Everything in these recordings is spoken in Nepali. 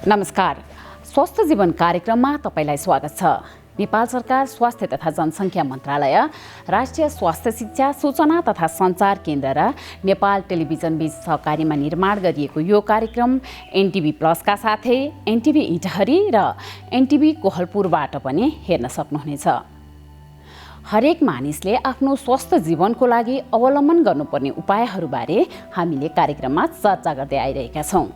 नमस्कार, स्वस्थ जीवन कार्यक्रममा तपाईलाई स्वागत छ। नेपाल सरकार स्वास्थ्य तथा जनसङ्ख्या मन्त्रालय, राष्ट्रिय स्वास्थ्य शिक्षा सूचना तथा सञ्चार केन्द्र र नेपाल टेलिभिजन बीच सहकारीमा निर्माण गरिएको यो कार्यक्रम एनटिभी प्लसका साथै एनटिभी इटहरी र एनटिभी कोहलपुरबाट पनि हेर्न सक्नुहुनेछ। हरेक मानिसले आफ्नो स्वस्थ जीवनको लागि अवलम्बन गर्नुपर्ने उपायहरूबारे हामीले कार्यक्रममा चर्चा गर्दै आइरहेका छौँ।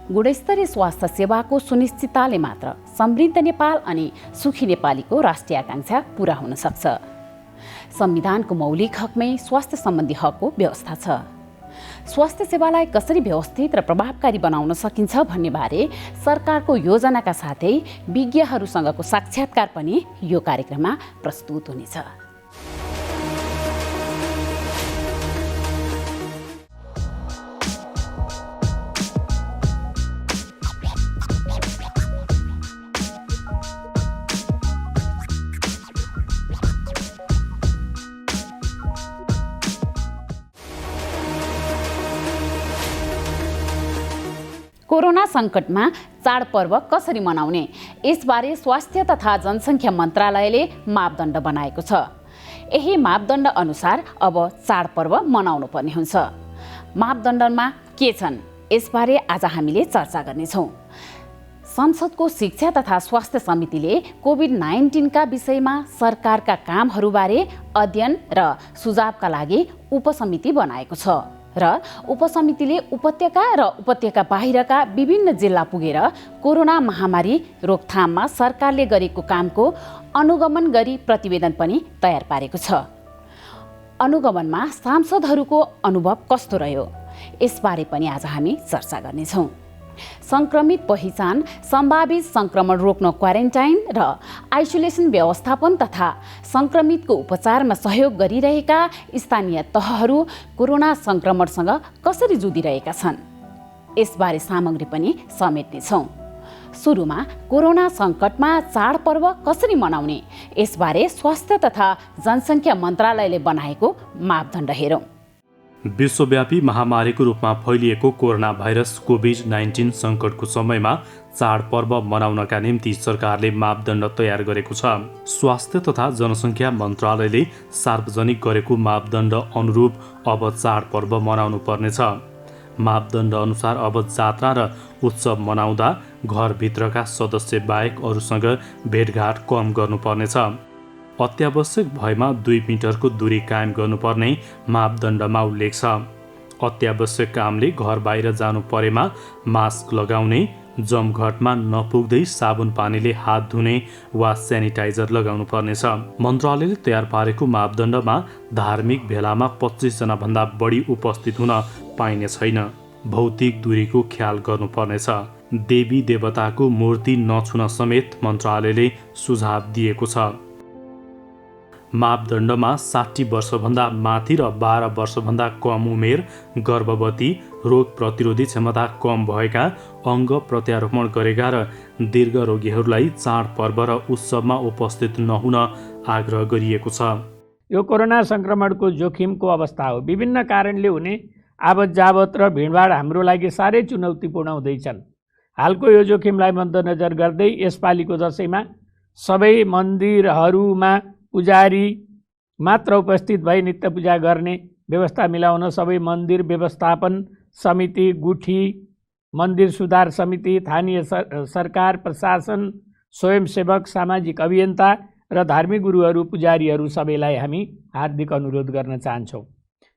गुणस्तरीय स्वास्थ्य सेवाको सुनिश्चितताले मात्र समृद्ध नेपाल अनि सुखी नेपालीको राष्ट्रिय आकांक्षा पूरा हुन सक्छ। संविधानको मौलिक हकमै स्वास्थ्य सम्बन्धी हकको व्यवस्था छ। स्वास्थ्य सेवालाई कसरी व्यवस्थित र प्रभावकारी बनाउन सकिन्छ भन्ने बारे सरकारको योजनाका साथै विज्ञहरूसँगको साक्षात्कार पनि यो कार्यक्रममा प्रस्तुत हुनेछ। कोरोना सङ्कटमा चाडपर्व कसरी मनाउने, यसबारे स्वास्थ्य तथा जनसङ्ख्या मन्त्रालयले मापदण्ड बनाएको छ। यही मापदण्ड अनुसार अब चाडपर्व मनाउनु पर्ने हुन्छ। मापदण्डमा के छन्, यसबारे आज हामीले चर्चा गर्नेछौँ। संसदको शिक्षा तथा स्वास्थ्य समितिले कोभिड-19 का विषयमा सरकारका कामहरूबारे अध्ययन र सुझावका लागि उपसमिति बनाएको छ र उपसमितिले उपत्यका र उपत्यका बाहिरका विभिन्न जिल्ला पुगेर कोरोना महामारी रोकथाममा सरकारले गरेको कामको अनुगमन गरी प्रतिवेदन पनि तयार पारेको छ। अनुगमनमा सांसदहरूको अनुभव कस्तो रह्यो, यसबारे पनि आज हामी चर्चा गर्नेछौँ। संक्रमित पहिचान, सम्भावित संक्रमण रोक्न क्वारेन्टाइन र आइसोलेसन व्यवस्थापन तथा संक्रमितको उपचारमा सहयोग गरिरहेका स्थानीय तहहरू कोरोना संक्रमणसँग कसरी जुधिरहेका छन्, यसबारे सामग्री पनि समेट्नेछौँ। सुरुमा कोरोना सङ्कटमा चाडपर्व कसरी मनाउने, यसबारे स्वास्थ्य तथा जनसङ्ख्या मन्त्रालयले बनाएको मापदण्ड हेरौँ। विश्वव्यापी महामारीको रूपमा फैलिएको कोरोना भाइरस कोभिड-19 सङ्कटको समयमा चाडपर्व मनाउनका निम्ति सरकारले मापदण्ड तयार गरेको छ। स्वास्थ्य तथा जनसङ्ख्या मन्त्रालयले सार्वजनिक गरेको मापदण्ड अनुरूप अब चाडपर्व मनाउनु पर्नेछ। मापदण्ड अनुसार अब जात्रा र उत्सव मनाउँदा घरभित्रका सदस्य बाहेक अरूसँग भेटघाट कम गर्नुपर्नेछ। अत्यावश्यक भएमा 2 मिटरको दूरी कायम गर्नुपर्ने मापदण्डमा उल्लेख छ। अत्यावश्यक कामले घर बाहिर जानु परेमा मास्क लगाउने, जमघटमा नपुग्दै साबुन पानीले हात धुने वा सेनिटाइजर लगाउनु पर्नेछ। मन्त्रालयले तयार पारेको मापदण्डमा धार्मिक भेलामा 25 जना भन्दा बढी उपस्थित हुन पाइने छैन। भौतिक दूरीको ख्याल गर्नुपर्नेछ। देवी देवताको मूर्ति नछुन समेत मन्त्रालयले सुझाव दिएको छ। मापदण्डमा 60 वर्षभन्दा माथि र 12 वर्षभन्दा कम उमेर, गर्भवती, रोग प्रतिरोधी क्षमता कम भएका, अङ्ग प्रत्यारोपण गरेका र दीर्घ रोगीहरूलाई चाडपर्व र उत्सवमा उपस्थित नहुन आग्रह गरिएको छ। यो कोरोना सङ्क्रमणको जोखिमको अवस्था हो। विभिन्न कारणले हुने आवत जावत र भिडभाड हाम्रो लागि साह्रै चुनौतीपूर्ण हुँदैछन्। हालको यो जोखिमलाई मध्यनजर गर्दै यसपालिको दशैँमा सबै मन्दिरहरूमा पुजारी मात्र उपस्थित भई नित्य पूजा गर्ने व्यवस्था मिलाउन सबै मन्दिर व्यवस्थापन समिति, गुठी, मन्दिर सुधार समिति, स्थानीय सरकार, प्रशासन, स्वयंसेवक, सामाजिक अभियन्ता र धार्मिक गुरुहरू, पुजारीहरू सबैलाई हामी हार्दिक अनुरोध गर्न चाहन्छौँ।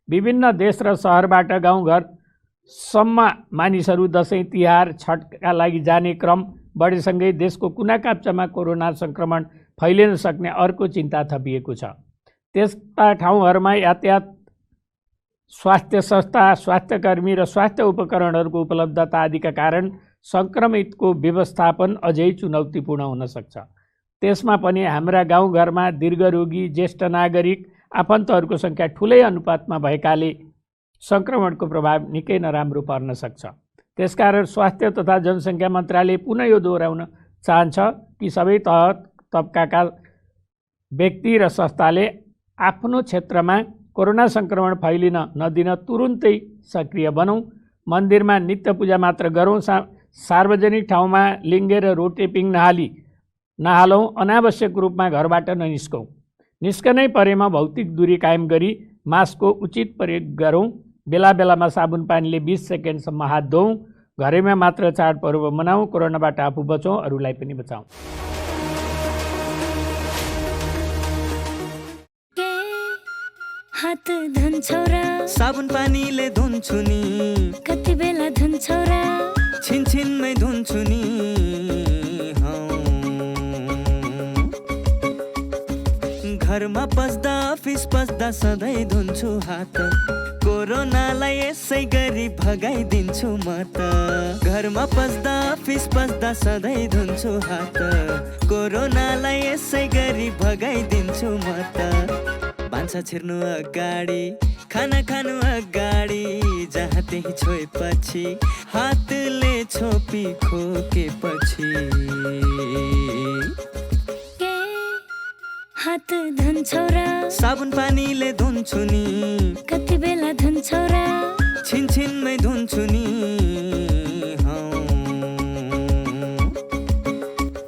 विभिन्न देश र सहरबाट गाउँघरसम्म मानिसहरू दसैँ, तिहार, छठका लागि जाने क्रम बढेसँगै देशको कुना काप्चामा कोरोना सङ्क्रमण फैलिन सक्ने अर्को चिन्ता थपिएको छ। त्यस्ता ठाउँहरूमा यातायात, स्वास्थ्य संस्था, स्वास्थ्यकर्मी र स्वास्थ्य उपकरणहरूको उपलब्धता आदिका कारण सङ्क्रमितको व्यवस्थापन अझै चुनौतीपूर्ण हुन सक्छ। त्यसमा पनि हाम्रा गाउँघरमा दीर्घरोगी, ज्येष्ठ नागरिक, आफन्तहरूको सङ्ख्या ठुलै अनुपातमा भएकाले सङ्क्रमणको प्रभाव निकै नराम्रो पर्न सक्छ। त्यसकारण स्वास्थ्य तथा जनसङ्ख्या मन्त्रालय पुनः यो दोहोऱ्याउन चाहन्छ कि सबै तबकाका व्यक्ति र संस्थाले आफ्नो क्षेत्रमा कोरोना सङ्क्रमण फैलिन नदिन तुरुन्तै सक्रिय बनौँ। मन्दिरमा नित्य पूजा मात्र गरौँ, सार्वजनिक ठाउँमा लिङ्गे र रोटेपिङ नहालौँ, अनावश्यक रूपमा घरबाट ननिस्कौँ। निस्कनै परेमा भौतिक दूरी कायम गरी मास्कको उचित प्रयोग गरौँ। बेला बेलामा साबुन पानीले 20 सेकेन्डसम्म हात धोऊ। घरैमा मात्र चाडपर्व मनाऊ। कोरोनाबाट आफू बचौँ, अरूलाई पनि बचाऊ। हात धुन्छौ र साबुन पानीले धुन्छु नि, कति बेला धुन्छौ र छिनछिनमै धुन्छु नि। घरमा पस्दा अफिस पस्दा सधैँ धुन्छु हात। कोरोनालाई यसै गरी भगाइदिन्छु म त। घरमा पस्दा अफिस पस्दा सधैँ धुन्छु हात। कोरोनालाई यसै गरी भगाइदिन्छु म त। भान्सा छिर्नु अगाडि, खाना खानु अगाडि, जहाँ त्यही छोएपछि हातले छोपी खोकेपछि। हात धुन्छौ र साबुन पानीले धुन्छु नि, कति बेला धुन्छौ र छिनछिनमै धुन्छु नि।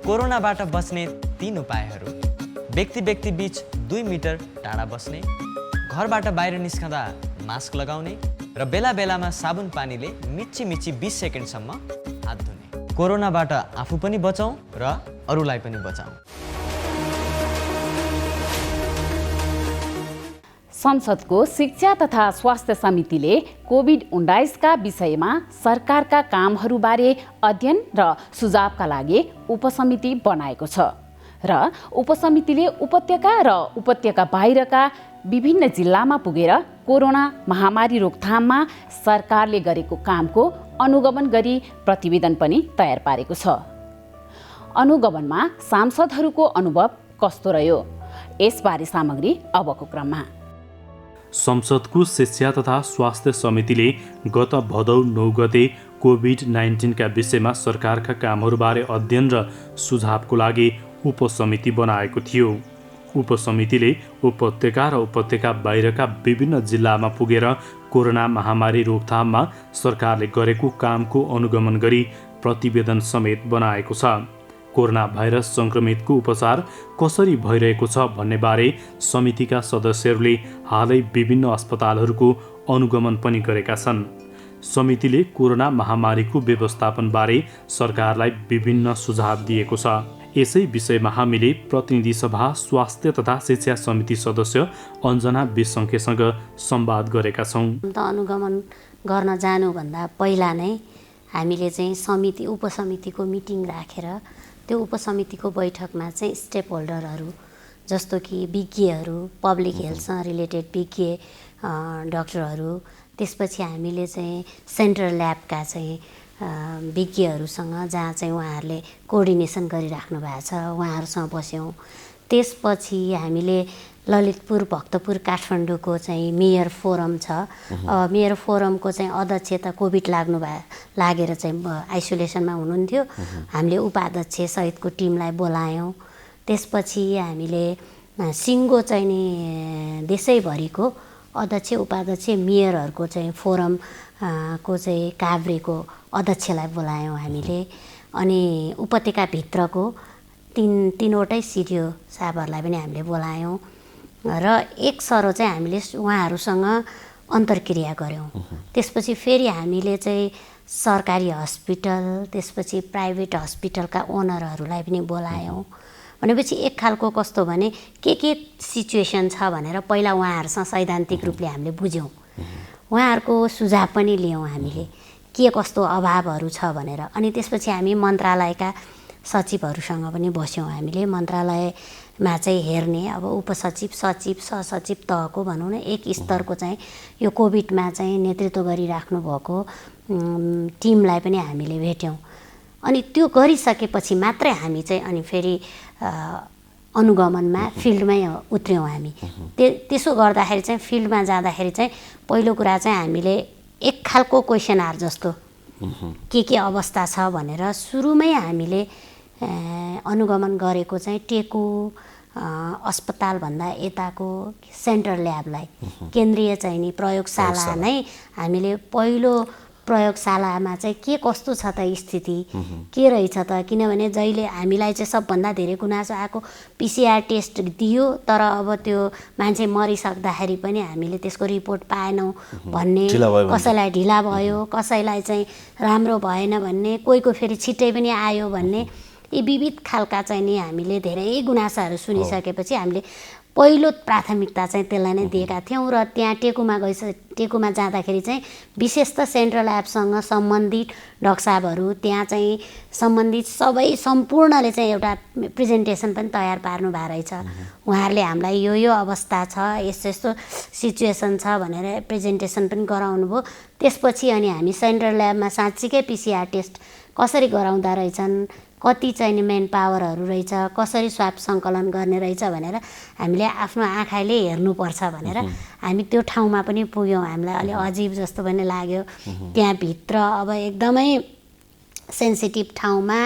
कोरोनाबाट बच्ने 3 उपायहरू: व्यक्ति बीच 2 मिटर टाढा बस्ने, घरबाट बाहिर निस्कँदा मास्क लगाउने र बेला बेलामा साबुन पानीले मिची 20 सेकेन्डसम्म हात धुने। कोरोनाबाट आफू पनि बचौँ र अरूलाई पनि बचाऊ। संसदको शिक्षा तथा स्वास्थ्य समितिले कोभिड-19 का विषयमा सरकारका कामहरूबारे अध्ययन र सुझावका लागि उपसमिति बनाएको छ र उपसमितिले उपत्यका र उपत्यका बाहिरका विभिन्न जिल्लामा पुगेर कोरोना महामारी रोकथाममा सरकारले गरेको कामको अनुगमन गरी प्रतिवेदन पनि तयार पारेको छ। अनुगमनमा सांसदहरूको अनुभव कस्तो रह्यो? यसबारे सामग्री अबको क्रममा। संसदको शिक्षा तथा स्वास्थ्य समितिले गत भदौ 9 गते कोभिड-19 का विषयमा सरकारका कामहरूबारे अध्ययन र सुझावको लागि उपसमिति बनाएको थियो। उपसमितिले उपत्यका र उपत्यका बाहिरका विभिन्न जिल्लामा पुगेर कोरोना महामारी रोकथाममा सरकारले गरेको कामको अनुगमन गरी प्रतिवेदन समेत बनाएको छ। कोरोना भाइरस संक्रमितको उपचार कसरी भइरहेको छ भन्ने बारे समितिका सदस्यहरूले हालै विभिन्न अस्पतालहरूको अनुगमन पनि गरेका छन्। समितिले कोरोना महामारीको व्यवस्थापनबारे सरकारलाई विभिन्न सुझाव दिएको छ। यसै विषयमा हामीले प्रतिनिधि सभा स्वास्थ्य तथा शिक्षा समिति सदस्य अञ्जना विसङ्खेसँग संवाद गरेका छौँ। अनुगमन गर्न जानुभन्दा पहिला नै हामीले चाहिँ उपसमितिको मिटिङ राखेर त्यो उपसमितिको बैठकमा चाहिँ स्टेक होल्डरहरू जस्तो कि विज्ञहरू, पब्लिक हेल्थसँग रिलेटेड विज्ञ डाक्टरहरू, त्यसपछि हामीले चाहिँ सेन्ट्रल ल्याबका चाहिँ विज्ञहरूसँग जहाँ चाहिँ उहाँहरूले कोअर्डिनेसन गरिराख्नु भएको छ उहाँहरूसँग बस्यौँ। त्यसपछि हामीले ललितपुर, भक्तपुर, काठमाडौँको चाहिँ मेयर फोरम छ। मेयर फोरमको चाहिँ अध्यक्ष त कोभिड लागेर चाहिँ आइसोलेसनमा हुनुहुन्थ्यो। हामीले उपाध्यक्ष सहितको टिमलाई बोलायौँ। त्यसपछि हामीले सिङ्गो चाहिँ नि देशैभरिको अध्यक्ष, उपाध्यक्ष, मेयरहरूको चाहिँ फोरम को चाहिँ काभ्रेको अध्यक्षलाई बोलायौँ हामीले। अनि उपत्यकाभित्रको तीनवटै सिडिओ साहबहरूलाई पनि हामीले बोलायौँ र एक सरो चाहिँ हामीले उहाँहरूसँग अन्तर्क्रिया गऱ्यौँ। त्यसपछि फेरि हामीले चाहिँ सरकारी हस्पिटल, त्यसपछि प्राइभेट हस्पिटलका ओनरहरूलाई पनि बोलायौँ। भनेपछि एक खालको कस्तो भने के सिचुएसन छ भनेर पहिला उहाँहरूसँग सैद्धान्तिक रूपले हामीले बुझ्यौँ। उहाँहरूको सुझाव पनि लियौँ हामीले के कस्तो अभावहरू छ भनेर। अनि त्यसपछि हामी मन्त्रालयका सचिवहरूसँग पनि बस्यौँ। हामीले मन्त्रालयमा चाहिँ हेर्ने अब उपसचिव, सचिव, सहसचिव तहको भनौँ न एक स्तरको चाहिँ यो कोभिडमा चाहिँ नेतृत्व गरिराख्नु भएको टिमलाई पनि हामीले भेट्यौँ। अनि त्यो गरिसकेपछि मात्रै हामी चाहिँ अनि फेरि अनुगमनमा फिल्डमै उत्रयौँ हामी। त्यसो गर्दाखेरि चाहिँ फिल्डमा जाँदाखेरि चाहिँ पहिलो कुरा चाहिँ हामीले एक खालको क्वेसनआर जस्तो के अवस्था छ भनेर सुरुमै हामीले अनुगमन गरेको चाहिँ टेकु अस्पतालभन्दा यताको सेन्ट्रल ल्याबलाई, केन्द्रीय चाहिँ नि प्रयोगशाला नै हामीले पहिलो प्रयोगशालामा चाहिँ के कस्तो छ त स्थिति के रहेछ त, किनभने जहिले हामीलाई चाहिँ सबभन्दा धेरै गुनासो आएको पिसिआर टेस्ट दियो तर अब त्यो मान्छे मरिसक्दाखेरि पनि हामीले त्यसको रिपोर्ट पाएनौँ भन्ने, कसैलाई ढिला भयो, कसैलाई चाहिँ राम्रो भएन भन्ने, कोहीको फेरि छिट्टै पनि आयो भन्ने, यी विविध खालका चाहिँ नि हामीले धेरै गुनासाहरू सुनिसकेपछि हामीले पहिलो प्राथमिकता चाहिँ त्यसलाई नै दिएका थियौँ। र त्यहाँ टेकुमा जाँदाखेरि चाहिँ विशेष त सेन्ट्रल ल्याबसँग सम्बन्धित डाक्टर साहबहरू त्यहाँ चाहिँ सम्बन्धित सम्पूर्णले चाहिँ एउटा प्रेजेन्टेसन पनि तयार पार्नु भएको रहेछ। उहाँहरूले हामीलाई यो अवस्था छ, यस्तो यस्तो सिचुएसन छ भनेर प्रेजेन्टेसन पनि गराउनु भयो। त्यसपछि अनि हामी सेन्ट्रल ल्याबमा साँच्चीकै पिसिआर टेस्ट कसरी गराउँदा रहेछन्, कति चाहिँ नि मेन पावरहरू रहेछ, कसरी स्वाब सङ्कलन गर्ने रहेछ भनेर हामीले आफ्नो आँखाले हेर्नुपर्छ भनेर हामी त्यो ठाउँमा पनि पुग्यौँ। हामीलाई अलि अजीब जस्तो पनि लाग्यो। त्यहाँभित्र अब एकदमै सेन्सिटिभ ठाउँमा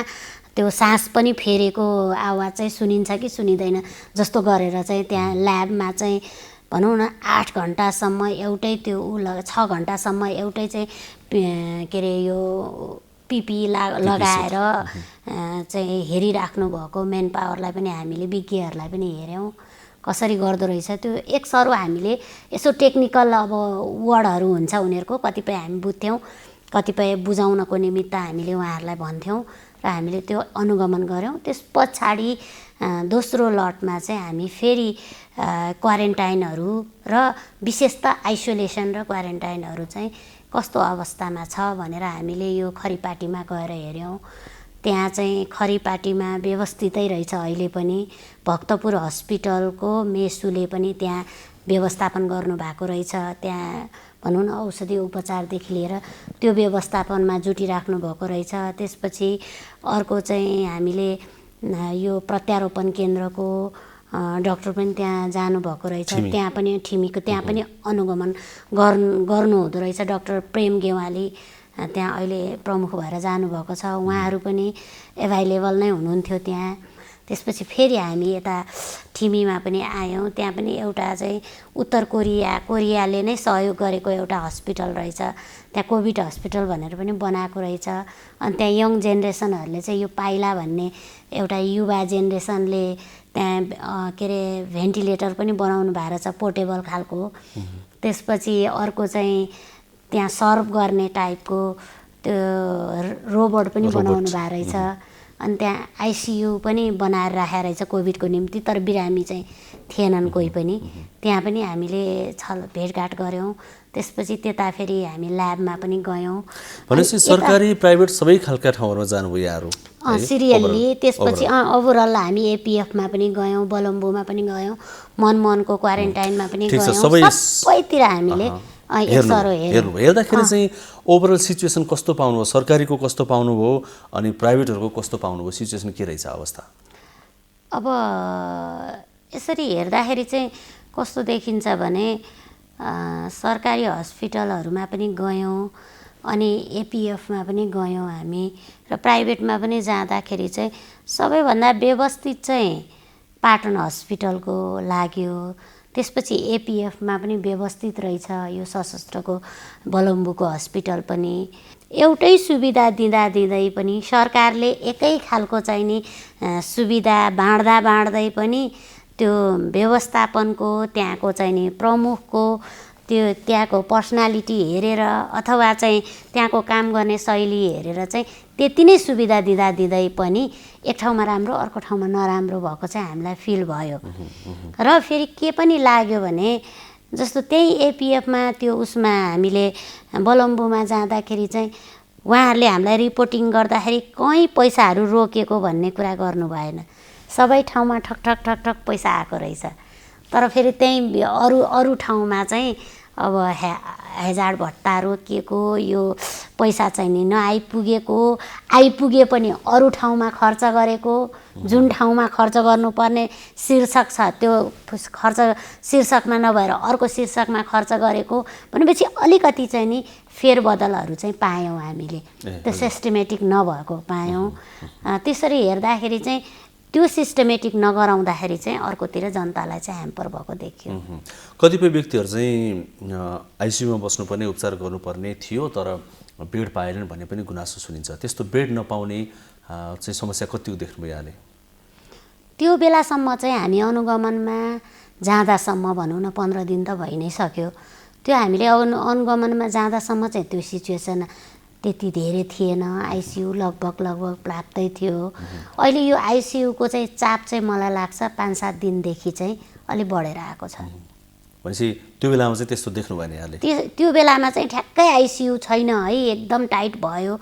त्यो सास पनि फेरेको आवाज चाहिँ सुनिन्छ कि सुनिँदैन जस्तो गरेर चाहिँ त्यहाँ ल्याबमा चाहिँ भनौँ न 8 घन्टासम्म एउटै त्यो 6 घन्टासम्म एउटै चाहिँ के अरे यो पिपी लगाएर चाहिँ हेरिराख्नु भएको मेन पावरलाई पनि हामीले विज्ञहरूलाई पनि हेऱ्यौँ कसरी गर्दो रहेछ। त्यो एक सरो हामीले यसो टेक्निकल अब वर्डहरू हुन्छ उनीहरूको, कतिपय हामी बुझ्थ्यौँ, कतिपय बुझाउनको निमित्त हामीले उहाँहरूलाई भन्थ्यौँ र हामीले त्यो अनुगमन गऱ्यौँ। त्यस पछाडि दोस्रो लटमा चाहिँ हामी फेरि क्वारेन्टाइनहरू र विशेष त आइसोलेसन र क्वारेन्टाइनहरू चाहिँ कस्तो अवस्थामा छ भनेर हामीले यो खरिपाटीमा गएर हेऱ्यौँ। त्यहाँ चाहिँ खरिपाटीमा व्यवस्थितै रहेछ अहिले पनि। भक्तपुर हस्पिटलको मेसुले पनि त्यहाँ व्यवस्थापन गर्नुभएको रहेछ। त्यहाँ भनौँ न औषधि उपचारदेखि लिएर त्यो व्यवस्थापनमा जुटिराख्नु भएको रहेछ। त्यसपछि अर्को चाहिँ हामीले यो प्रत्यारोपण केन्द्रको डाक्टर पनि त्यहाँ जानुभएको रहेछ। त्यहाँ पनि ठिमीको त्यहाँ पनि अनुगमन गर्नुहुँदो रहेछ। डाक्टर प्रेम गेवाली त्यहाँ अहिले प्रमुख भएर जानुभएको छ, उहाँहरू पनि एभाइलेबल नै हुनुहुन्थ्यो त्यहाँ। त्यसपछि फेरि हामी यता ठिमीमा पनि आयौँ। त्यहाँ पनि एउटा चाहिँ उत्तर कोरियाले नै सहयोग गरेको एउटा हस्पिटल रहेछ। त्यहाँ कोभिड हस्पिटल भनेर पनि बनाएको रहेछ। अनि त्यहाँ यङ जेनेरेसनहरूले चाहिँ यो पाइला भन्ने एउटा युवा जेनेरेसनले त्यहाँ के अरे भेन्टिलेटर पनि बनाउनु भएको रहेछ, पोर्टेबल खालको। त्यसपछि अर्को चाहिँ त्यहाँ सर्भ गर्ने टाइपको त्यो रोबोट पनि बनाउनु भएको रहेछ। अनि त्यहाँ आइसियु पनि बनाएर राखेको रहेछ कोभिडको निम्ति, तर बिरामी चाहिँ थिएनन् कोही पनि। त्यहाँ पनि हामीले भेटघाट गऱ्यौँ। त्यसपछि त्यता फेरि हामी ल्याबमा पनि गयौँ। भनेपछि सरकारी प्राइभेट सबै खालका ठाउँहरूमा जानुभयो यहाँहरू सिरियल्ली। त्यसपछि ओभरअल हामी एपिएफमा पनि गयौँ, बलम्बुमा पनि गयौँ, मनमोहनको क्वारेन्टाइनमा पनि गयौँ, सबैतिर हामीले हेर्दाखेरि चाहिँ ओभरअल सिचुएसन कस्तो पाउनुभयो, सरकारीको कस्तो पाउनुभयो अनि प्राइभेटहरूको कस्तो पाउनुभयो, सिचुएसन के रहेछ अवस्था? अब यसरी हेर्दाखेरि चाहिँ कस्तो देखिन्छ भने सरकारी हस्पिटलहरूमा पनि गयौँ अनि एपिएफमा पनि गयौँ हामी, र प्राइभेटमा पनि जाँदाखेरि चाहिँ सबैभन्दा व्यवस्थित चाहिँ पाटन हस्पिटलको लाग्यो। त्यसपछि एपिएफमा पनि व्यवस्थित रहेछ यो सशस्त्रको बलम्बुको हस्पिटल पनि। एउटै सुविधा दिँदै पनि सरकारले एकै खालको चाहिँ नि सुविधा बाँड्दै पनि त्यो व्यवस्थापनको त्यहाँको चाहिँ नि प्रमुखको त्यो त्यहाँको पर्सनालिटी हेरेर अथवा चाहिँ त्यहाँको काम गर्ने शैली हेरेर चाहिँ त्यति नै सुविधा दिँदै पनि एक ठाउँमा राम्रो अर्को ठाउँमा नराम्रो भएको चाहिँ हामीलाई फिल भयो। र फेरि के पनि लाग्यो भने जस्तो त्यही एपिएफमा त्यो उसमा हामीले बलम्बुमा जाँदाखेरि चाहिँ उहाँहरूले हामीलाई रिपोर्टिङ गर्दाखेरि कहीँ पैसाहरू रोकेको भन्ने कुरा गर्नु भएन। सबै ठाउँमा ठक ठक ठक ठक पैसा आएको रहेछ। तर फेरि त्यहीँ अरू ठाउँमा चाहिँ अब हेजार्ड भत्ता रोकिएको, यो पैसा चाहिँ नि नआइपुगेको, आइपुगे पनि अरू ठाउँमा खर्च गरेको, जुन ठाउँमा खर्च गर्नुपर्ने शीर्षक छ त्यो खर्च शीर्षकमा नभएर अर्को शीर्षकमा खर्च गरेको भनेपछि अलिकति चाहिँ नि फेरबदलहरू चाहिँ पायौँ हामीले, त्यो सिस्टमेटिक नभएको पायौँ। त्यसरी हेर्दाखेरि चाहिँ त्यो सिस्टमेटिक नगराउँदाखेरि चाहिँ अर्कोतिर जनतालाई चाहिँ ह्याम्पर भएको देखियो। कतिपय व्यक्तिहरू चाहिँ आइसियुमा बस्नुपर्ने उपचार गर्नुपर्ने थियो तर बेड पाएनन् भन्ने पनि गुनासो सुनिन्छ। त्यस्तो बेड नपाउने चाहिँ समस्या कतिको देख्नुभयो यहाँले? त्यो बेलासम्म चाहिँ हामी अनुगमनमा जाँदासम्म भनौँ न 15 दिन त भइ नै सक्यो। त्यो हामीले अनुगमनमा जाँदासम्म चाहिँ त्यो सिचुएसन त्यति धेरै थिएन। आइसियु लगभग प्राप्तै थियो। अहिले यो आइसियुको चाहिँ चाप चाहिँ मलाई लाग्छ 5-7 दिनदेखि चाहिँ अलि बढेर आएको छ। भनेपछि त्यो बेलामा चाहिँ त्यस्तो देख्नु भएन यहाँले? त्यो बेलामा चाहिँ ठ्याक्कै आइसियु छैन है, एकदम टाइट भयो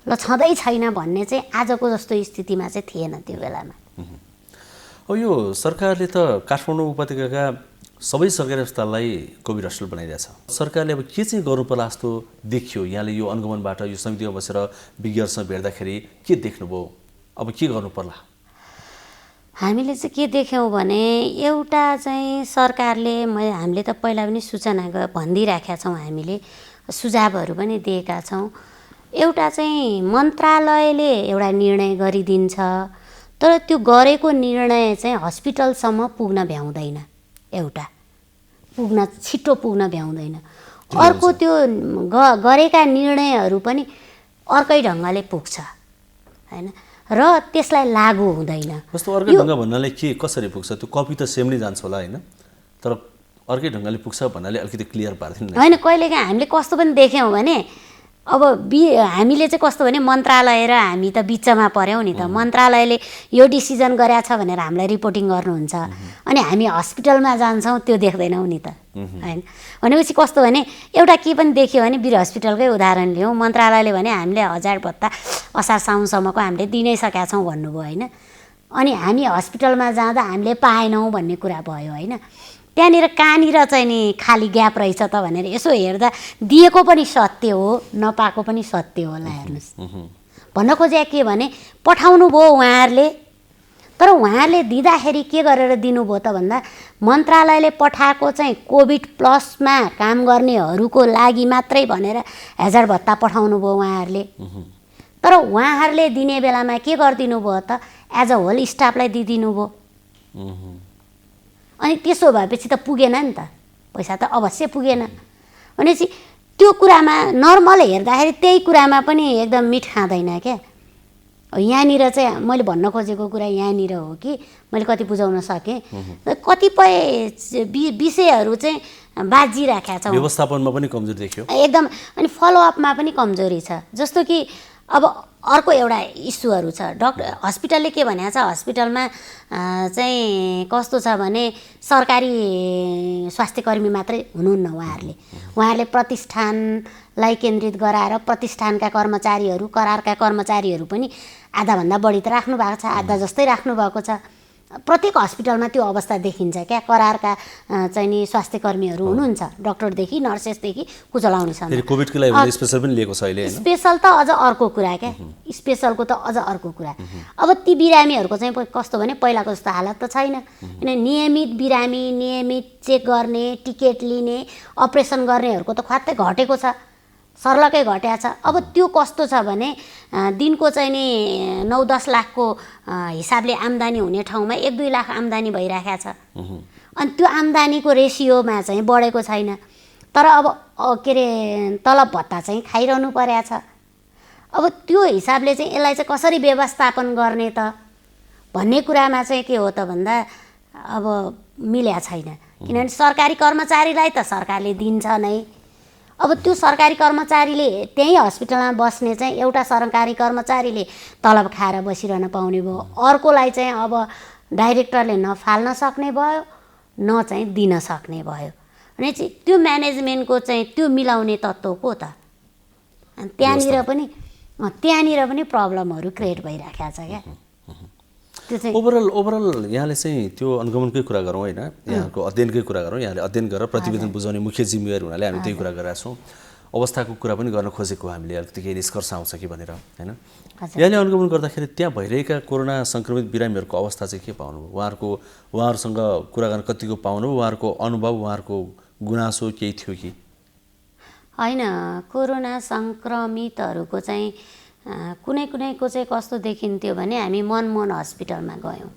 ल छँदै छैन भन्ने चाहिँ आजको जस्तो स्थितिमा चाहिँ थिएन त्यो बेलामा। अब यो सरकारले त काठमाडौँ उपत्यकाका सबै सरकारी अस्पताललाई कोभिड हस्पिटल बनाइरहेछ। सरकारले अब के चाहिँ गर्नुपर्ला जस्तो देखियो यहाँले यो अनुगमनबाट यो समितिमा बसेर विज्ञहरूसँग भेट्दाखेरि के देख्नुभयो? अब के गर्नुपर्ला? हामीले चाहिँ के देख्यौँ भने एउटा चाहिँ सरकारले हामीले त पहिला पनि सूचना भनिदिइराखेका छौँ, हामीले सुझावहरू पनि दिएका छौँ। एउटा चाहिँ मन्त्रालयले एउटा निर्णय गरिदिन्छ तर त्यो गरेको निर्णय चाहिँ हस्पिटलसम्म पुग्न भ्याउँदैन। एउटा छिटो पुग्न भ्याउँदैन। अर्को त्यो गरेका निर्णयहरू पनि अर्कै ढङ्गले पुग्छ हैन र त्यसलाई लागू हुँदैन। कस्तो अर्कै ढङ्ग भन्नाले के कसरी पुग्छ? त्यो कपी त सेम नै जान्छ होला हैन, तर अर्कै ढङ्गले पुग्छ भन्नाले अलिकति क्लियर पार्दिनु हैन। कहिलेकाहीँ हामीले कस्तो पनि देख्यौँ भने अब हामीले चाहिँ कस्तो भने मन्त्रालय र हामी त बिचमा पर्यौँ नि त। मन्त्रालयले यो डिसिजन गरेछ भनेर हामीलाई रिपोर्टिङ गर्नुहुन्छ अनि हामी हस्पिटलमा जान्छौँ त्यो देख्दैनौँ नि त हैन। भनेपछि कस्तो भने एउटा के पनि देख्यो भने वीर हस्पिटलकै उदाहरण लियौँ। मन्त्रालयले भने हामीले 1000 भत्ता असार साउनसम्मको हामीले दिनै सकेका छौँ भन्नुभयो हैन। अनि हामी हस्पिटलमा जाँदा हामीले पाएनौँ भन्ने कुरा भयो हैन। त्यहाँनिर कहाँनिर चाहिँ नि खाली ग्याप रहेछ त भनेर यसो हेर्दा दिएको पनि सत्य हो, नपाएको पनि सत्य होला। हेर्नुहोस् भन्न खोजे के भने पठाउनु भयो उहाँहरूले, तर उहाँहरूले दिँदाखेरि के गरेर दिनुभयो त भन्दा मन्त्रालयले पठाएको चाहिँ कोभिड प्लसमा काम गर्नेहरूको लागि मात्रै भनेर 1000 भत्ता पठाउनु भयो उहाँहरूले। तर उहाँहरूले दिने बेलामा के गरिदिनु भयो त एज अ होल स्टाफलाई दिइदिनु भयो। अनि त्यसो भएपछि त पुगेन नि त, पैसा त अवश्य पुगेन। भनेपछि त्यो कुरामा नर्मल हेर्दाखेरि त्यही कुरामा पनि एकदम मिठ खाँदैन क्या। यहाँनिर चाहिँ मैले भन्न खोजेको कुरा यहाँनिर हो कि मैले कति बुझाउन सकेँ, कतिपय विषयहरू चाहिँ बाजिराखेका छौँ। व्यवस्थापनमा पनि कमजोरी देखियो एकदम। अनि फलोअपमा पनि कमजोरी छ। जस्तो कि अब अर्को एउटा इस्युहरू छ। हस्पिटलले के भनेको छ, हस्पिटलमा चाहिँ कस्तो छ भने सरकारी स्वास्थ्यकर्मी मात्रै हुनुहुन्न। उहाँहरूले प्रतिष्ठानलाई केन्द्रित गराएर प्रतिष्ठानका कर्मचारीहरू करारका कर्मचारीहरू पनि आधाभन्दा बढी त राख्नु भएको छ, आधा जस्तै राख्नु भएको छ। प्रत्येक हस्पिटलमा त्यो अवस्था देखिन्छ क्या। करारका चाहिँ नि स्वास्थ्यकर्मीहरू हुनुहुन्छ, डक्टरदेखि नर्सेसदेखि कुचलाउनेसम्म। कोभिडको लागि स्पेसल पनि लिएको छ अहिले। स्पेसल त अझ अर्को कुरा क्या, स्पेसलको त अझ अर्को कुरा। अब ती बिरामीहरूको चाहिँ कस्तो भने पहिलाको जस्तो हालत त छैन। किन नियमित बिरामी, नियमित चेक गर्ने, टिकट लिने, अपरेसन गर्नेहरूको त ख्वात्तै घटेको छ, सर्लकै घट्या छ। अब त्यो कस्तो छ भने दिनको चाहिँ नि 9-10 लाखको हिसाबले आम्दानी हुने ठाउँमा 1-2 लाख आम्दानी भइराखेको छ। अनि त्यो आम्दानीको रेसियोमा चाहिँ बढेको छैन। तर अब के अरे तलब भत्ता चाहिँ खाइरहनु परेको छ। अब त्यो हिसाबले चाहिँ यसलाई चाहिँ कसरी व्यवस्थापन गर्ने त भन्ने कुरामा चाहिँ के हो त भन्दा अब मिल्या छैन। किनभने सरकारी कर्मचारीलाई त सरकारले दिन्छ नै। अब त्यो सरकारी कर्मचारीले त्यही हस्पिटलमा बस्ने चाहिँ एउटा सरकारी कर्मचारीले तलब खाएर बसिरहन पाउने भयो, अर्कोलाई चाहिँ अब डाइरेक्टरले नफाल्न सक्ने भयो, न चाहिँ दिन सक्ने भयो। भने चाहिँ त्यो म्यानेजमेन्टको चाहिँ त्यो मिलाउने तत्त्व को त? त्यहाँनिर पनि प्रब्लमहरू क्रिएट भइराखेको छ क्या। ओभरअल यहाँले चाहिँ त्यो अनुगमनकै कुरा गरौँ होइन, यहाँको अध्ययनकै कुरा गरौँ। यहाँले अध्ययन गरेर प्रतिवेदन बुझाउने मुख्य जिम्मेवारी हुनाले हामी त्यही कुरा गरिरहेको छौँ। अवस्थाको कुरा पनि गर्न खोजेको हामीले अलिकति केही निष्कर्ष आउँछ कि भनेर होइन। यहाँले अनुगमन गर्दाखेरि त्यहाँ भइरहेका कोरोना सङ्क्रमित बिरामीहरूको अवस्था चाहिँ के पाउनुभयो? उहाँहरूसँग कुरा गर्न कतिको पाउनुभयो? उहाँहरूको अनुभव, उहाँहरूको गुनासो केही थियो कि होइन? कोरोना सङ्क्रमितहरूको चाहिँ कुनै कुनैको चाहिँ कस्तो देखिन्थ्यो भने हामी मनमोहन हस्पिटलमा गयौँ,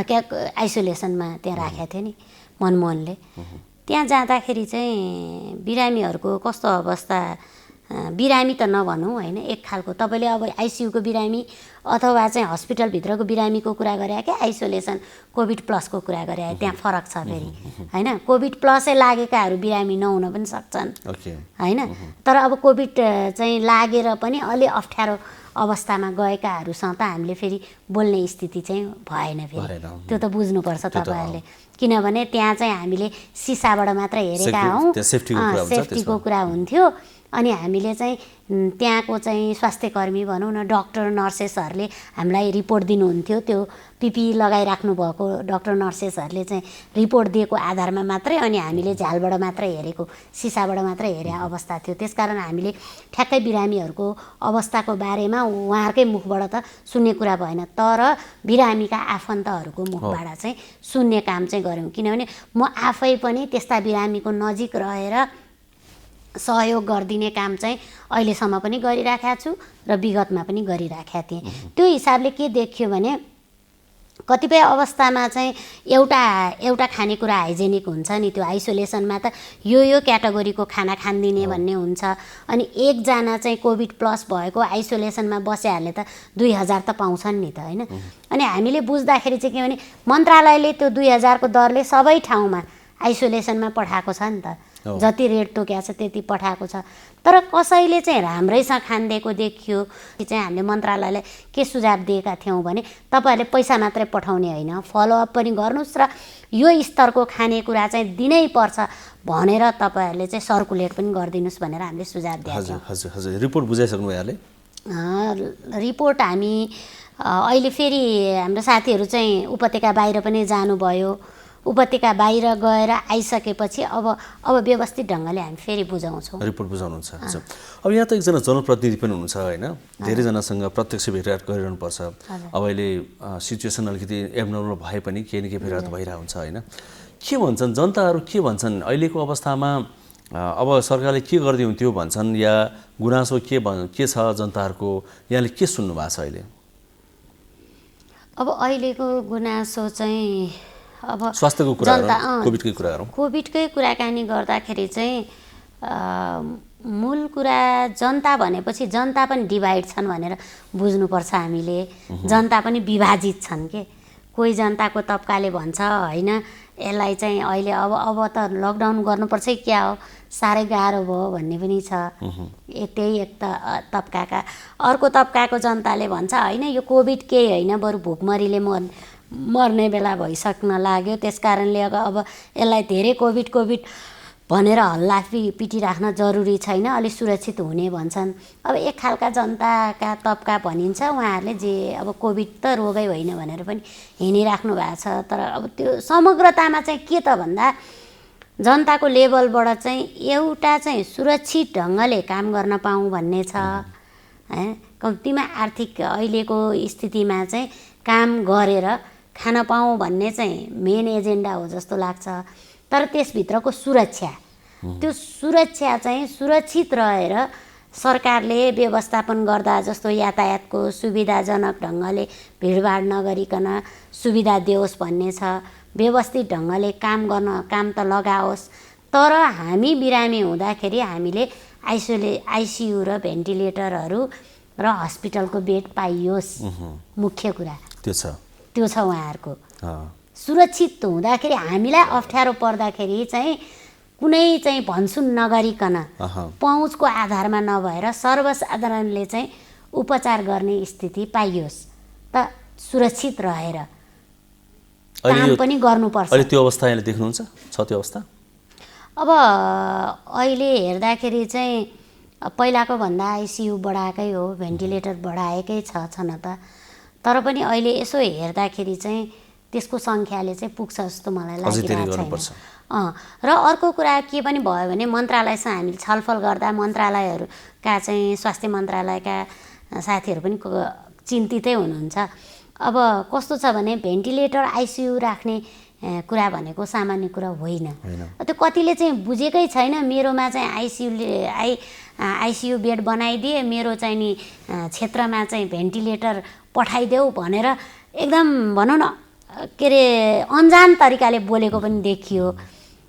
क्या आइसोलेसनमा त्यहाँ राखेको थियो नि मनमोहनले। त्यहाँ जाँदाखेरि चाहिँ बिरामीहरूको कस्तो अवस्था, बिरामी त नभनौँ होइन, एक खालको तपाईँले अब आइसियुको बिरामी अथवा चाहिँ हस्पिटलभित्रको बिरामीको कुरा गरे क्या आइसोलेसन कोभिड प्लसको कुरा गरे, त्यहाँ फरक छ फेरि होइन। कोभिड प्लसै लागेकाहरू बिरामी नहुन पनि सक्छन् होइन, तर अब कोभिड चाहिँ लागेर पनि अलि अप्ठ्यारो अवस्थामा गएकाहरूसँग त हामीले फेरि बोल्ने स्थिति चाहिँ भएन फेरि, त्यो त बुझ्नुपर्छ तपाईँहरूले। किनभने त्यहाँ चाहिँ हामीले सिसाबाट मात्र हेरेका हौँ, सेफ्टीको कुरा हुन्थ्यो। अनि हामीले चाहिँ त्यहाँको चाहिँ स्वास्थ्यकर्मी भनौँ न, डक्टर नर्सेसहरूले हामीलाई रिपोर्ट दिनुहुन्थ्यो, त्यो पिपिई लगाइराख्नु भएको डक्टर नर्सेसहरूले चाहिँ रिपोर्ट दिएको आधारमा मात्रै, अनि हामीले झ्यालबाट मात्रै हेरेको, सिसाबाट मात्रै हेरे अवस्था थियो। त्यसकारण हामीले ठ्याक्कै बिरामीहरूको अवस्थाको बारेमा उहाँहरूकै मुखबाट त सुन्ने कुरा भएन, तर बिरामीका आफन्तहरूको मुखबाट चाहिँ सुन्ने काम चाहिँ गऱ्यौँ। किनभने म आफै पनि त्यस्ता बिरामीको नजिक रहेर सहयोग गरिदिने काम चाहिँ अहिलेसम्म पनि गरिराखेको छु र विगतमा पनि गरिराखेको थिएँ। त्यो हिसाबले के देखियो भने कतिपय अवस्थामा चाहिँ एउटा खानेकुरा हाइजेनिक हुन्छ नि, त्यो आइसोलेसनमा त यो क्याटेगोरीको खाना खान्दिने भन्ने हुन्छ। अनि एकजना चाहिँ कोभिड प्लस भएको आइसोलेसनमा बसेहरूले त 2000 त पाउँछन् नि त होइन। अनि हामीले बुझ्दाखेरि चाहिँ के भने मन्त्रालयले त्यो 2000 को दरले सबै ठाउँमा आइसोलेसनमा पठाएको छ नि त, जति रेट तोकेको छ त्यति पठाएको छ। तर कसैले चाहिँ राम्रैसँग खानिदिएको देखियो कि चाहिँ हामीले मन्त्रालयलाई के सुझाव दिएका थियौँ भने तपाईँहरूले पैसा मात्रै पठाउने होइन, फलोअप पनि गर्नुहोस् र यो स्तरको खानेकुरा चाहिँ दिनै पर्छ भनेर तपाईँहरूले चाहिँ सर्कुलेट पनि गरिदिनुहोस् भनेर हामीले सुझाव दिएको थियौँ। हजुर हजुर, रिपोर्ट बुझाइसक्नु यहाँले? रिपोर्ट हामी अहिले फेरि हाम्रो साथीहरू चाहिँ उपत्यका बाहिर पनि जानुभयो, उपत्यका बाहिर गएर आइसकेपछि अब व्यवस्थित ढङ्गले हामी फेरि बुझाउँछौँ, रिपोर्ट बुझाउनुहुन्छ। हजुर, अब यहाँ त एकजना जनप्रतिनिधि पनि हुनुहुन्छ होइन, धेरैजनासँग प्रत्यक्ष भेटघाट गरिरहनुपर्छ। अब अहिले सिचुएसन अलिकति एबनर्मल भए पनि केही न केही भेटघाट भइरहेको हुन्छ होइन। के भन्छन् जनताहरू, के भन्छन् अहिलेको अवस्थामा? अब सरकारले के गर्दै हुन्थ्यो भन्छन् या गुनासो के छ जनताहरूको, यहाँले के सुन्नु भएको छ अहिले? अब अहिलेको गुनासो चाहिँ अब स्वास्थ्यको कुरा गरौँ, कोभिडकै कुरा गरौँ। कोभिडकै कुराकानी गर्दाखेरि चाहिँ मूल कुरा जनता भनेपछि जनता पनि डिभाइड छन् भनेर बुझ्नुपर्छ हामीले। जनता पनि विभाजित छन् के, कोही जनताको तबकाले भन्छ होइन यसलाई चाहिँ अहिले अब त लकडाउन गर्नुपर्छ क्या हो, साह्रै गाह्रो भयो भन्ने पनि छ। त्यही एक तबकाका, अर्को तबकाको जनताले भन्छ होइन यो कोभिड केही होइन, बरु भोकमरीले मर्ने बेला भइसक्न लाग्यो, त्यस कारणले अब यसलाई धेरै कोभिड भनेर हल्ला पिटिराख्न जरुरी छैन, अलिक सुरक्षित हुने भन्छन्। अब एक खालका जनताका तबका भनिन्छ, उहाँहरूले जे अब कोभिड त रोगै होइन भनेर पनि हिँडिराख्नु भएको छ। तर अब त्यो समग्रतामा चाहिँ के त भन्दा जनताको लेभलबाट चाहिँ एउटा चाहिँ सुरक्षित ढङ्गले काम गर्न पाऊँ भन्ने छ। कम्तीमा आर्थिक अहिलेको स्थितिमा चाहिँ काम गरेर खान पाऊँ भन्ने चाहिँ मेन एजेन्डा हो जस्तो लाग्छ। तर त्यसभित्रको सुरक्षा, त्यो सुरक्षा चाहिँ सुरक्षित रहेर सरकारले व्यवस्थापन गर्दा, जस्तो यातायातको सुविधाजनक ढङ्गले भिडभाड नगरिकन सुविधा दियोस् भन्ने छ। व्यवस्थित ढङ्गले काम त लगाओस्, तर हामी बिरामी हुँदाखेरि हामीले आइसियु र भेन्टिलेटरहरू र हस्पिटलको बेड पाइयोस्, मुख्य कुरा त्यो छ उहाँहरूको। सुरक्षित हुँदाखेरि हामीलाई अप्ठ्यारो पर्दाखेरि चाहिँ कुनै चाहिँ भनसुन नगरिकन पहुँचको आधारमा नभएर सर्वसाधारणले चाहिँ उपचार गर्ने स्थिति पाइयोस्, त सुरक्षित रहेर काम पनि गर्नुपर्छ। अहिले त्यो अवस्था यहाँले देख्नुहुन्छ छ त्यो अवस्था? अब अहिले हेर्दाखेरि चाहिँ पहिलाको भन्दा आइसियु बढाएकै हो, भेन्टिलेटर बढाएकै छन त, तर पनि अहिले यसो हेर्दाखेरि चाहिँ त्यसको सङ्ख्याले चाहिँ पुग्छ जस्तो मलाई लागिरहेको छैन। र अर्को कुरा के पनि भयो भने मन्त्रालयसँग हामीले छलफल गर्दा मन्त्रालयहरूका चाहिँ स्वास्थ्य मन्त्रालयका साथीहरू पनि चिन्तितै हुनुहुन्छ। अब कस्तो छ भने भेन्टिलेटर आइसियु राख्ने कुरा भनेको सामान्य कुरा होइन। त्यो कतिले चाहिँ बुझेकै छैन। मेरोमा चाहिँ आइसियु बेड बनाइदिए, मेरो चाहिँ नि क्षेत्रमा चाहिँ भेन्टिलेटर पठाइदेऊ भनेर एकदम भनौँ न के अरे अन्जान तरिकाले बोलेको पनि देखियो।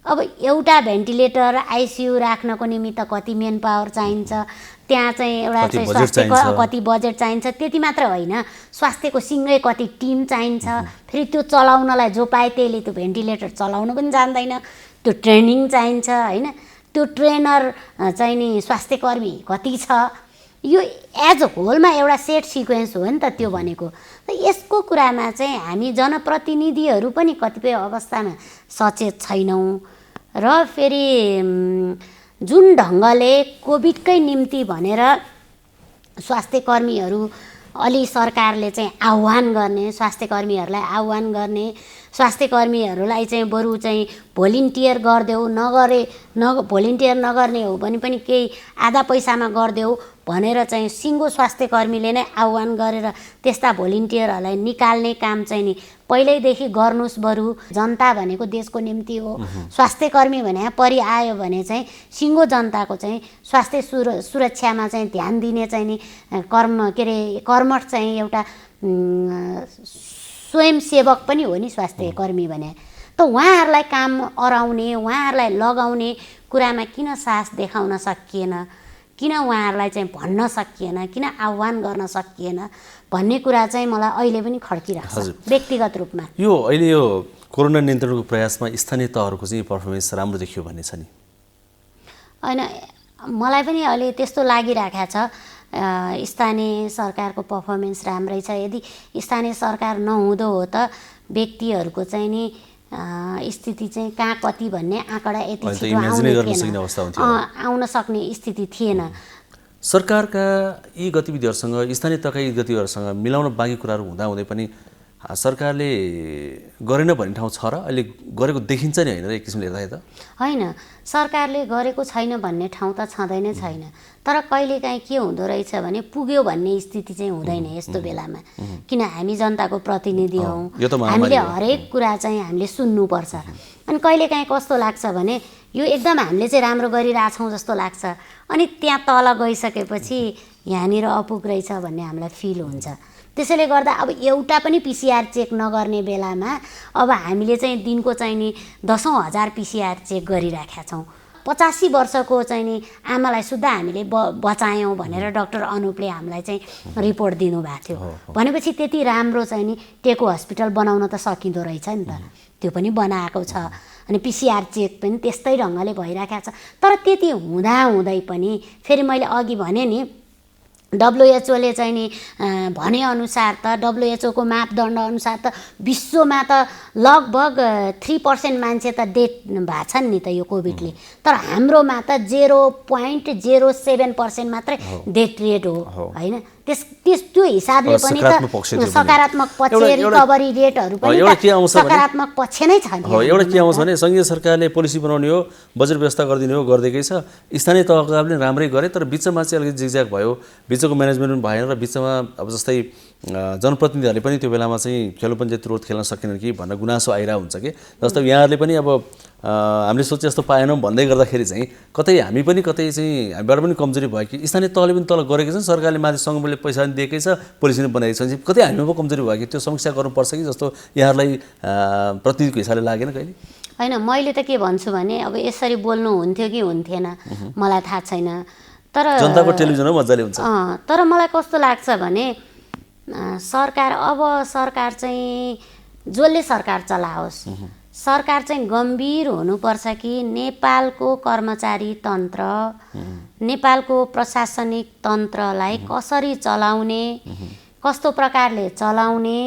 अब एउटा भेन्टिलेटर आइसियु राख्नको निमित्त कति मेन पावर चाहिन्छ, त्यहाँ चाहिँ एउटा चाहिँ स्वास्थ्यको कति बजेट चाहिन्छ, त्यति मात्र होइन स्वास्थ्यको सँगै कति टिम चाहिन्छ, फेरि त्यो चलाउनलाई जो पाए त्यसले त्यो भेन्टिलेटर चलाउनु पनि जान्दैन, त्यो ट्रेनिङ चाहिन्छ होइन, त्यो ट्रेनर चाहिँ नि स्वास्थ्यकर्मी कति छ, यो एज अ होलमा एउटा सेट सिक्वेन्स हो नि त त्यो भनेको। त यसको कुरामा चाहिँ हामी जनप्रतिनिधिहरू पनि कतिपय अवस्थामा सचेत छैनौँ र फेरि जुन ढङ्गले कोभिडकै निम्ति भनेर स्वास्थ्यकर्मीहरू अलि सरकारले चाहिँ आह्वान गर्ने, स्वास्थ्यकर्मीहरूलाई आह्वान गर्ने, स्वास्थ्यकर्मीहरूलाई चाहिँ बरु चाहिँ भोलिन्टियर गरिदेऊ, भोलिन्टियर नगर्ने हो भने पनि केही आधा पैसामा गरिदेऊ भनेर चाहिँ सिङ्गो स्वास्थ्यकर्मीले नै आह्वान गरेर त्यस्ता भोलिन्टियरहरूलाई निकाल्ने काम चाहिँ नि पहिल्यैदेखि गर्नुहोस्। बरु जनता भनेको देशको निम्ति हो, स्वास्थ्यकर्मी भने परि आयो भने चाहिँ सिङ्गो जनताको चाहिँ स्वास्थ्य सुरक्षामा चाहिँ ध्यान दिने चाहिँ नि कर्मठ चाहिँ एउटा स्वयंसेवक पनि हो नि स्वास्थ्यकर्मी भने। त उहाँहरूलाई काम अराउने, उहाँहरूलाई लगाउने कुरामा किन साहस देखाउन सकिएन, किन उहाँहरूलाई चाहिँ भन्न सकिएन, किन आह्वान गर्न सकिएन भन्ने कुरा चाहिँ मलाई अहिले पनि खड्किरहेको छ व्यक्तिगत रूपमा। यो अहिले यो कोरोना नियन्त्रणको प्रयासमा स्थानीय तहहरूको चाहिँ पर्फर्मेन्स राम्रो देखियो भन्ने छ नि? होइन, मलाई पनि अहिले त्यस्तो लागिरहेको छ स्थानीय सरकारको पर्फर्मेन्स राम्रै छ। यदि स्थानीय सरकार नहुँदो हो त व्यक्तिहरूको चाहिँ नि स्थिति चाहिँ कहाँ कति भन्ने आँकडा यति छिटो आउन सक्ने स्थिति थिएन। सरकारका यी गतिविधिहरूसँग स्थानीय तहका यी गतिविधिहरूसँग मिलाउन बाँकी कुराहरू हुँदाहुँदै पनि सरकारले गरेन भन्ने ठाउँ छ र अहिले गरेको देखिन्छ नि होइन र एक किसिमले हेर्दा त? होइन, सरकारले गरेको छैन भन्ने ठाउँ त छँदै नै छैन, तर कहिलेकाहीँ के हुँदो रहेछ भने पुग्यो भन्ने स्थिति चाहिँ हुँदैन यस्तो बेलामा, किन हामी जनताको प्रतिनिधि हौँ, हामीले हरेक कुरा चाहिँ हामीले सुन्नुपर्छ। अनि कहिलेकाहीँ कस्तो लाग्छ भने यो एकदम हामीले चाहिँ राम्रो गरिरहेछौँ जस्तो लाग्छ, अनि त्यहाँ तल गइसकेपछि यहाँनिर अपुग रहेछ भन्ने हामीलाई फिल हुन्छ। त्यसैले गर्दा अब एउटा पनि पिसिआर चेक नगर्ने बेलामा अब हामीले चाहिँ दिनको चाहिँ नि 10,000 पिसिआर चेक गरिराखेका छौँ। 85 वर्षको चाहिँ नि आमालाई सुद्धा हामीले बचायौँ भनेर डाक्टर अनुपले हामीलाई चाहिँ रिपोर्ट दिनुभएको थियो। भनेपछि त्यति राम्रो चाहिँ नि टेको हस्पिटल बनाउन त सकिँदो रहेछ नि त, त्यो पनि बनाएको छ। अनि पिसिआर चेक पनि त्यस्तै ढङ्गले भइराखेको छ। तर त्यति हुँदाहुँदै पनि फेरि मैले अघि भने नि WHO ले चाहिँ नि भनेअनुसार त WHO को मापदण्ड अनुसार त विश्वमा त लगभग 3% मान्छे त डेथ भएको छन् नि त यो कोभिडले, तर हाम्रोमा त 0.07% मात्रै डेथ रेट हो होइन। त्यो हिसाबले पनि त सकारात्मक पक्ष रिकभरी रेटहरू पनि सकारात्मक पक्ष नै छ। एउटा के आउँछ भने सङ्घीय सरकारले पोलिसी बनाउने हो, बजेट व्यवस्था गरिदिने हो, गरिदिएकै छ। स्थानीय तहका पनि राम्रै गरे, तर बिचमा चाहिँ अलिकति जिगज्याग भयो, बिचको म्यानेजमेन्ट पनि भएन र बिचमा अब जस्तै जनप्रतिनिधिहरूले पनि त्यो बेलामा चाहिँ खेलो पञ्चायत रोड खेल्न सकेनन् कि भनेर गुनासो आइरहेको हुन्छ कि। जस्तो यहाँहरूले पनि अब हामीले सोचे जस्तो पाएनौँ भन्दै गर्दाखेरि चाहिँ कतै हामी पनि कतै चाहिँ हामीबाट पनि कमजोरी भयो कि स्थानीय तहले पनि तल गरेको छ, सरकारले माथि सङ्घले पैसा पनि दिएकै छ, पुलिस पनि बनाएको छ, कतै हामीमा पो कमजोरी भयो कि त्यो समीक्षा गर्नुपर्छ कि जस्तो यहाँहरूलाई प्रतिनिधिको हिसाबले लागेन कहिले? होइन, मैले त के भन्छु भने अब यसरी बोल्नु हुन्थ्यो कि हुन्थेन मलाई थाहा छैन, तर जनताको टेलिभिजन हो मजाले हुन्छ। तर मलाई कस्तो लाग्छ भने सरकार चाहिँ जसले सरकार चलाओस्, सरकार चाहिँ गम्भीर हुनुपर्छ कि नेपालको कर्मचारी तन्त्र, नेपालको प्रशासनिक तन्त्रलाई कसरी चलाउने, कस्तो प्रकारले चलाउने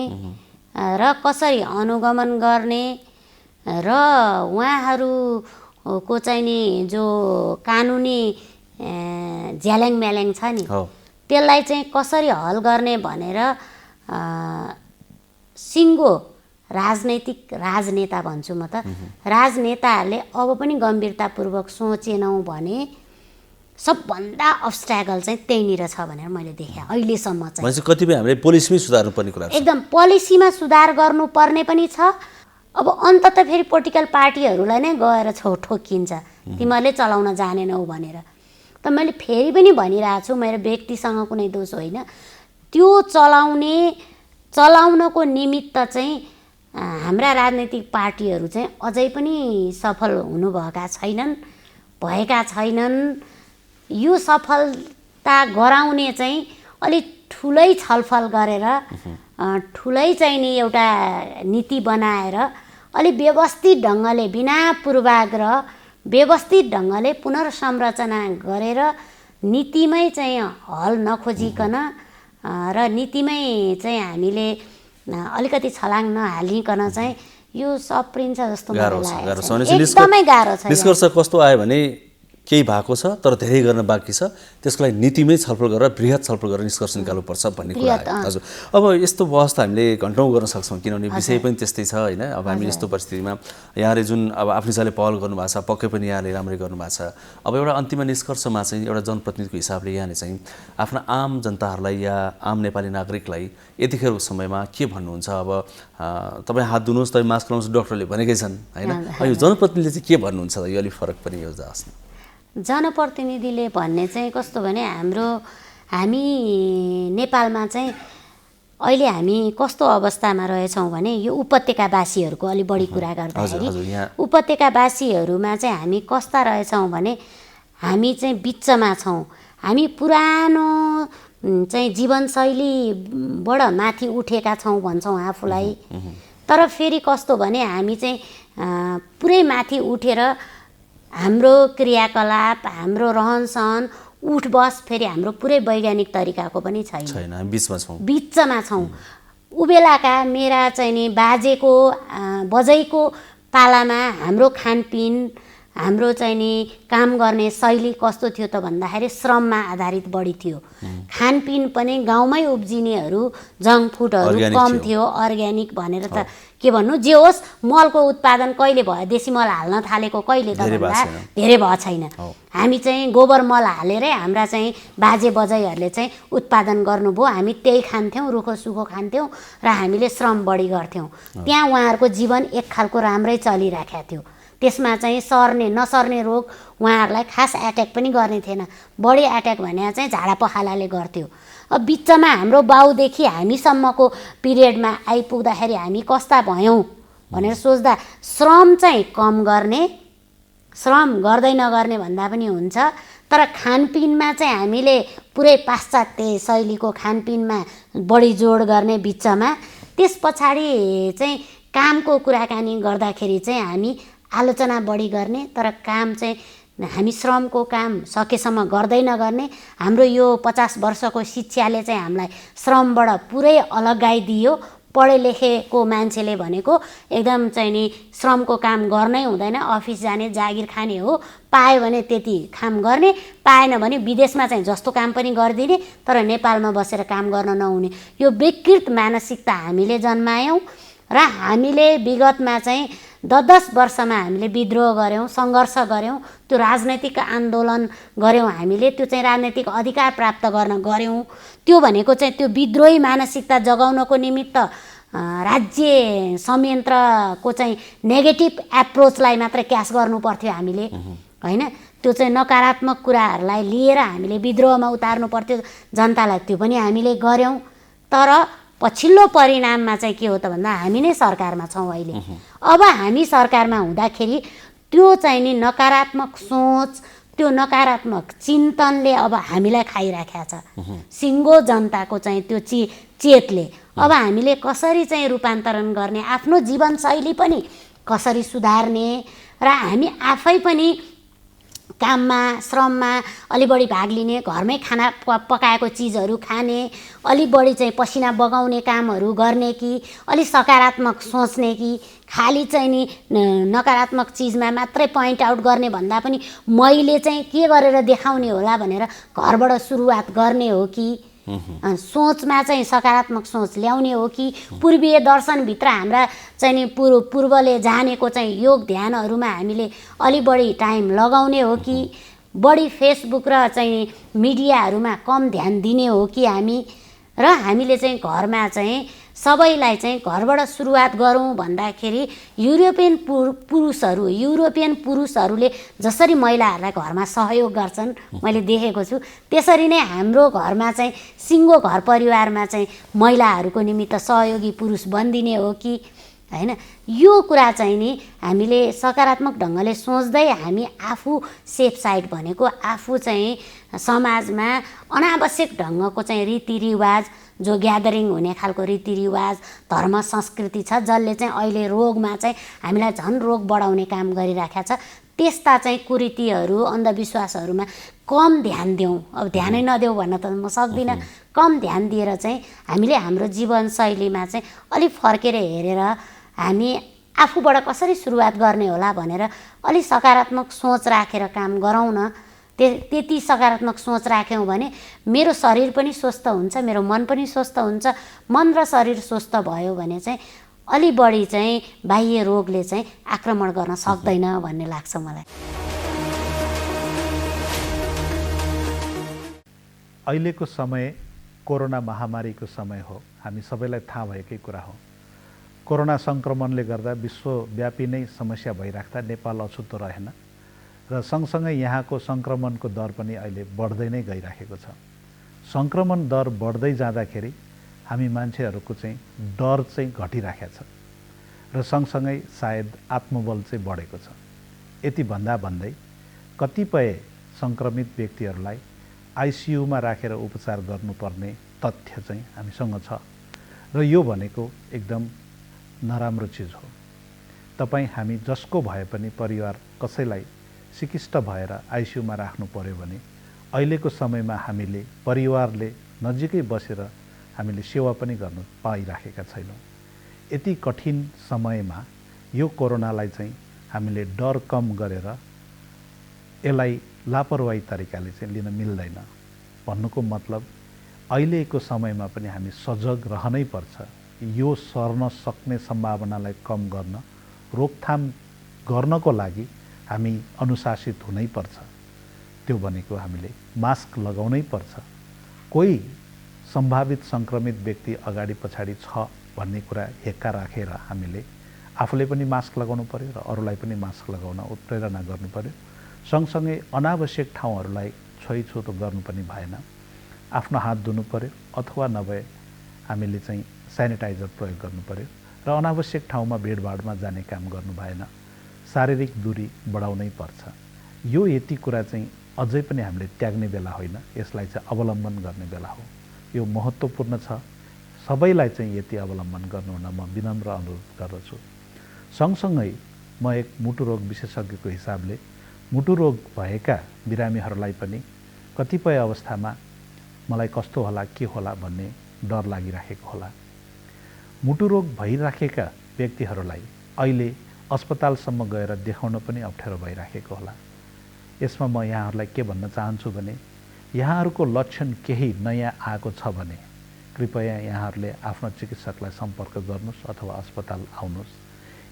र कसरी अनुगमन गर्ने र उहाँहरूको चाहिँ नि जो कानुनी झ्याल्याङ म्याल्याङ छ नि त्यसलाई चाहिँ कसरी हल गर्ने भनेर सिङ्गो राजनेता भन्छु म त, राजनेताहरूले अब पनि गम्भीरतापूर्वक सोचेनौँ भने सबभन्दा अब्स्ट्याकल चाहिँ त्यहीँनिर छ भनेर मैले देखेँ अहिलेसम्म चाहिँ। कतिपय हामीले पोलिसीमै सुधार्नुपर्ने कुरा, एकदम पोलिसीमा सुधार गर्नुपर्ने पनि छ। अब अन्ततः फेरि पोलिटिकल पार्टीहरूलाई नै गएर ठोकिन्छ तिमीहरूले चलाउन जानेनौ भनेर। त मैले फेरि पनि भनिरहेको छु, मेरो व्यक्तिसँग कुनै दोष होइन। त्यो चलाउनको निमित्त चाहिँ हाम्रा राजनैतिक पार्टीहरू चाहिँ अझै पनि सफल हुनुभएका छैनन्। यो सफलता गराउने चाहिँ अलिक ठुलै छलफल गरेर ठुलै चाहिँ नि एउटा नीति बनाएर अलिक व्यवस्थित ढङ्गले बिना पूर्वाग्रह व्यवस्थित ढङ्गले पुनर्संरचना गरेर नीतिमै चाहिँ हल नखोजिकन र नीतिमै चाहिँ हामीले अलिकति छलाङ नहालिकन चाहिँ यो सप्रिन्छ जस्तो मलाई लाग्छ। एकदमै गाह्रो छ। निष्कर्ष कस्तो आयो भने केही भएको छ तर धेरै गर्न बाँकी छ, त्यसको लागि नीतिमै छलफल गरेर बृहत छलफल गरेर निष्कर्ष निकाल्नुपर्छ भन्ने कुरा आयो। हजुर, अब यस्तो अवस्था हामीले घन्टौँ गर्न सक्छौँ किनभने विषय पनि त्यस्तै छ होइन। अब हामी यस्तो परिस्थितिमा यहाँले जुन अब आफ्नो हिसाबले पहल गर्नुभएको छ, पक्कै पनि यहाँले राम्रै गर्नुभएको छ। अब एउटा अन्तिम निष्कर्षमा चाहिँ एउटा जनप्रतिनिधिको हिसाबले यहाँले चाहिँ आफ्ना आम जनताहरूलाई या आम नेपाली नागरिकलाई यतिखेरको समयमा के भन्नुहुन्छ? अब तपाईँ हात धुनुहोस्, तपाईँ मास्क लाउनुहोस्, डक्टरले भनेकै छन् होइन। यो जनप्रतिनिधिले चाहिँ के भन्नुहुन्छ? यो अलिक फरक पनि यो जाओस् न। जनप्रतिनिधिले भन्ने चाहिँ कस्तो भने हामी नेपालमा चाहिँ अहिले हामी कस्तो अवस्थामा रहेछौँ भने यो उपत्यकावासीहरूको अलि बढी कुरा गर्दाखेरि उपत्यकावासीहरूमा चाहिँ हामी कस्ता रहेछौँ भने हामी चाहिँ बिचमा छौँ। हामी पुरानो चाहिँ जीवनशैलीबाट माथि उठेका छौँ भन्छौँ आफूलाई, तर फेरि कस्तो भने हामी चाहिँ पुरै माथि उठेर हाम्रो क्रियाकलाप, हाम्रो रहनसहन, उठबस फेरि हाम्रो पुरै वैज्ञानिक तरिकाको पनि छैन। बिचमा छौँ। उबेलाका मेरा चाहिँ नि बजैको पालामा हाम्रो खानपिन, हाम्रो चाहिँ नि काम गर्ने शैली कस्तो थियो त भन्दाखेरि श्रममा आधारित बढी थियो। खानपिन पनि गाउँमै उब्जिनेहरू, जङ्क फुडहरू कम थियो, अर्ग्यानिक भनेर त के भन्नु, जे होस् मलको उत्पादन कहिले भयो, देशी मल हाल्न थालेको कहिले त भन्दा धेरै भएको छैन। हामी चाहिँ गोबर मल हालेरै हाम्रा चाहिँ बाजे बजैहरूले चाहिँ उत्पादन गर्नुभयो। हामी त्यही खान्थ्यौँ, रुखो सुखो खान्थ्यौँ र हामीले श्रम बढी गर्थ्यौँ। त्यहाँ उहाँहरूको जीवन एक खालको राम्रै चलिराखेको थियो। त्यसमा चाहिँ नसर्ने रोग उहाँहरूलाई खास एट्याक पनि गर्ने थिएन। बढी एट्याक भने चाहिँ झाडा पखालाले गर्थ्यो। अब बिचमा हाम्रो बाउदेखि हामीसम्मको पिरियडमा आइपुग्दाखेरि हामी कस्ता भयौँ भनेर सोच्दा श्रम चाहिँ कम गर्ने, श्रम गर्दै नगर्ने भन्दा पनि हुन्छ, तर खानपिनमा चाहिँ हामीले पुरै पाश्चात्य शैलीको खानपिनमा बढी जोड गर्ने बिचमा। त्यस पछाडि चाहिँ कामको कुराकानी गर्दाखेरि चाहिँ हामी आलोचना बढी गर्ने, तर काम चाहिँ हामी श्रमको काम सकेसम्म गर्दै नगर्ने। हाम्रो यो 50 वर्षको शिक्षाले चाहिँ हामीलाई श्रमबाट पुरै अलगाइदियो। पढे लेखेको मान्छेले भनेको एकदम चाहिँ नि श्रमको काम गर्नै हुँदैन, अफिस जाने, जागिर खाने हो। पायो भने त्यति काम गर्ने, पाएन भने विदेशमा चाहिँ जस्तो काम पनि गरिदिने, तर नेपालमा बसेर काम गर्न नहुने। यो विकृत मानसिकता हामीले जन्मायौँ र हामीले विगतमा चाहिँ 10 वर्षमा हामीले विद्रोह गऱ्यौँ, सङ्घर्ष गऱ्यौँ, त्यो राजनैतिक आन्दोलन गऱ्यौँ। हामीले त्यो चाहिँ राजनैतिक अधिकार प्राप्त गर्न गऱ्यौँ। त्यो भनेको चाहिँ त्यो विद्रोही मानसिकता जगाउनको निमित्त राज्य संयन्त्रको चाहिँ नेगेटिभ एप्रोचलाई मात्रै क्यास गर्नु पर्थ्यो हामीले होइन। त्यो चाहिँ नकारात्मक कुराहरूलाई लिएर हामीले विद्रोहमा उतार्नु पर्थ्यो जनतालाई। त्यो पनि हामीले गऱ्यौँ, तर पछिल्लो परिणाममा चाहिँ के हो त भन्दा हामी नै सरकारमा छौँ अहिले। अब हामी सरकारमा हुँदाखेरि त्यो चाहिँ नि नकारात्मक सोच, त्यो नकारात्मक चिन्तनले अब हामीलाई खाइराखेको छ, सिङ्गो जनताको चाहिँ त्यो चेतले। अब हामीले कसरी चाहिँ रूपान्तरण गर्ने, आफ्नो जीवनशैली पनि कसरी सुधार्ने र हामी आफै पनि काममा, श्रममा अलि बढी भाग लिने, घरमै खाना पकाएको चिजहरू खाने, अलि बढी चाहिँ पसिना बगाउने कामहरू गर्ने कि अलि सकारात्मक सोच्ने कि खाली चाहिँ नि नकारात्मक चिजमा मात्रै पोइन्ट आउट गर्ने भन्दा पनि मैले चाहिँ के गरेर देखाउने होला भनेर घरबाट सुरुवात गर्ने हो कि सोचमा चाहिँ सकारात्मक सोच ल्याउने हो कि पूर्वीय दर्शनभित्र हाम्रा चाहिँ नि पूर्वले जानेको चाहिँ योग ध्यानहरूमा हामीले अलि बढी टाइम लगाउने हो कि बढी फेसबुक र चाहिँ मिडियाहरूमा कम ध्यान दिने हो कि हामी र हामीले चाहिँ घरमा चाहिँ सबैलाई चाहिँ घरबाट सुरुवात गरौँ भन्दाखेरि युरोपियन पुरुषहरूले जसरी महिलाहरूलाई घरमा सहयोग गर्छन् मैले देखेको छु, त्यसरी नै हाम्रो घरमा चाहिँ सिङ्गो घर परिवारमा चाहिँ महिलाहरूको निमित्त सहयोगी पुरुष बनिदिने हो कि हैन। यो कुरा चाहिँ नि हामीले सकारात्मक ढङ्गले सोच्दै हामी आफू सेफ साइड भनेको आफू चाहिँ समाजमा अनावश्यक ढङ्गको चाहिँ रीतिरिवाज, जो ग्यादरिङ हुने खालको रीतिरिवाज, धर्म संस्कृति छ जसले चाहिँ अहिले रोगमा चाहिँ हामीलाई झन् रोग बढाउने काम गरिराखेको छ, त्यस्ता चाहिँ कुरीतिहरू अन्धविश्वासहरूमा कम ध्यान दिउँ। अब ध्यानै नदेऊ भन्न त म सक्दिनँ। कम ध्यान दिएर चाहिँ हामीले हाम्रो जीवनशैलीमा चाहिँ अलिक फर्केर हेरेर हामी आफूबाट कसरी सुरुवात गर्ने होला भनेर अलिक सकारात्मक सोच राखेर काम गरौँ न। त्यति सकारात्मक सोच राख्यौँ भने मेरो शरीर पनि स्वस्थ हुन्छ, मेरो मन पनि स्वस्थ हुन्छ। मन र शरीर स्वस्थ भयो भने चाहिँ अलि बढी चाहिँ बाह्य रोगले चाहिँ आक्रमण गर्न सक्दैन भन्ने लाग्छ मलाई। अहिलेको समय कोरोना महामारीको समय हो, हामी सबैलाई थाहा भएकै कुरा हो। कोरोना सङ्क्रमणले गर्दा विश्वव्यापी नै समस्या भइराख्दा नेपाल अछुतो रहेन र सँगसँगै यहाँको सङ्क्रमणको दर पनि अहिले बढ्दै नै गइराखेको छ। सङ्क्रमण दर बढ्दै जाँदाखेरि हामी मान्छेहरूको चाहिँ डर चाहिँ घटिराखेको छ र सँगसँगै सायद आत्मबल चाहिँ बढेको छ। यति भन्दै कतिपय सङ्क्रमित व्यक्तिहरूलाई आइसियुमा राखेर उपचार गर्नुपर्ने तथ्य चाहिँ हामीसँग छ र यो भनेको एकदम नराम्रो चिज हो। तपाईँ हामी जसको भए पनि परिवार कसैलाई सिकिष्ट भएर आइसियुमा राख्नु पर्यो भने अहिलेको समयमा हामीले परिवारले नजिकै बसेर हामीले सेवा पनि गर्नु पाइराखेका छैनौँ। यति कठिन समयमा यो कोरोनालाई चाहिँ हामीले डर कम गरेर यसलाई लापरवाही तरिकाले चाहिँ लिन मिल्दैन। भन्नुको मतलब अहिलेको समयमा पनि हामी सजग रहनै पर्छ। यो सर्न सक्ने सम्भावनालाई कम गर्न, रोकथाम गर्नको लागि हामी अनुशासित हुनै पर्छ। त्यो भनेको हामीले मास्क लगाउनै पर्छ। कोही सम्भावित सङ्क्रमित व्यक्ति अगाडि पछाडि छ भन्ने कुरा हेक्का राखेर हामीले आफूले पनि मास्क लगाउनु पर्यो र अरूलाई पनि मास्क लगाउन उत्प्रेरणा गर्नु पर्यो। सँगसँगै अनावश्यक ठाउँहरूलाई छोइछोतो गर्नु पनि भएन। आफ्नो हात धुनु पर्यो अथवा नभए हामीले चाहिँ सेनिटाइजर प्रयोग गर्नु पर्यो र अनावश्यक ठाउँमा भिडभाडमा जाने काम गर्नु भएन। शारीरिक दूरी बढाउनै पर्छ। यो यति कुरा चाहिँ अझै पनि हामीले त्याग्ने बेला होइन, यसलाई चाहिँ अवलम्बन गर्ने बेला हो। यो महत्त्वपूर्ण छ। सबैलाई चाहिँ यति अवलम्बन गर्नु हुन म विनम्र अनुरोध गर्दछु। सँगसँगै म एक मुटु रोग विशेषज्ञको हिसाबले मुटु रोग भएका बिरामीहरूलाई पनि कतिपय अवस्थामा मलाई कस्तो होला के होला भन्ने डर लागिराखेको होला। मुटु रोग भइराखेका व्यक्तिहरूलाई अहिले अस्पतालसम्म गएर देखाउन पनि अप्ठ्यारो भइराखेको होला। यसमा म यहाँहरूलाई के भन्न चाहन्छु भने यहाँहरूको लक्षण केही नयाँ आएको छ भने कृपया यहाँहरूले आफ्नो चिकित्सकलाई सम्पर्क गर्नुहोस् अथवा अस्पताल आउनुहोस्।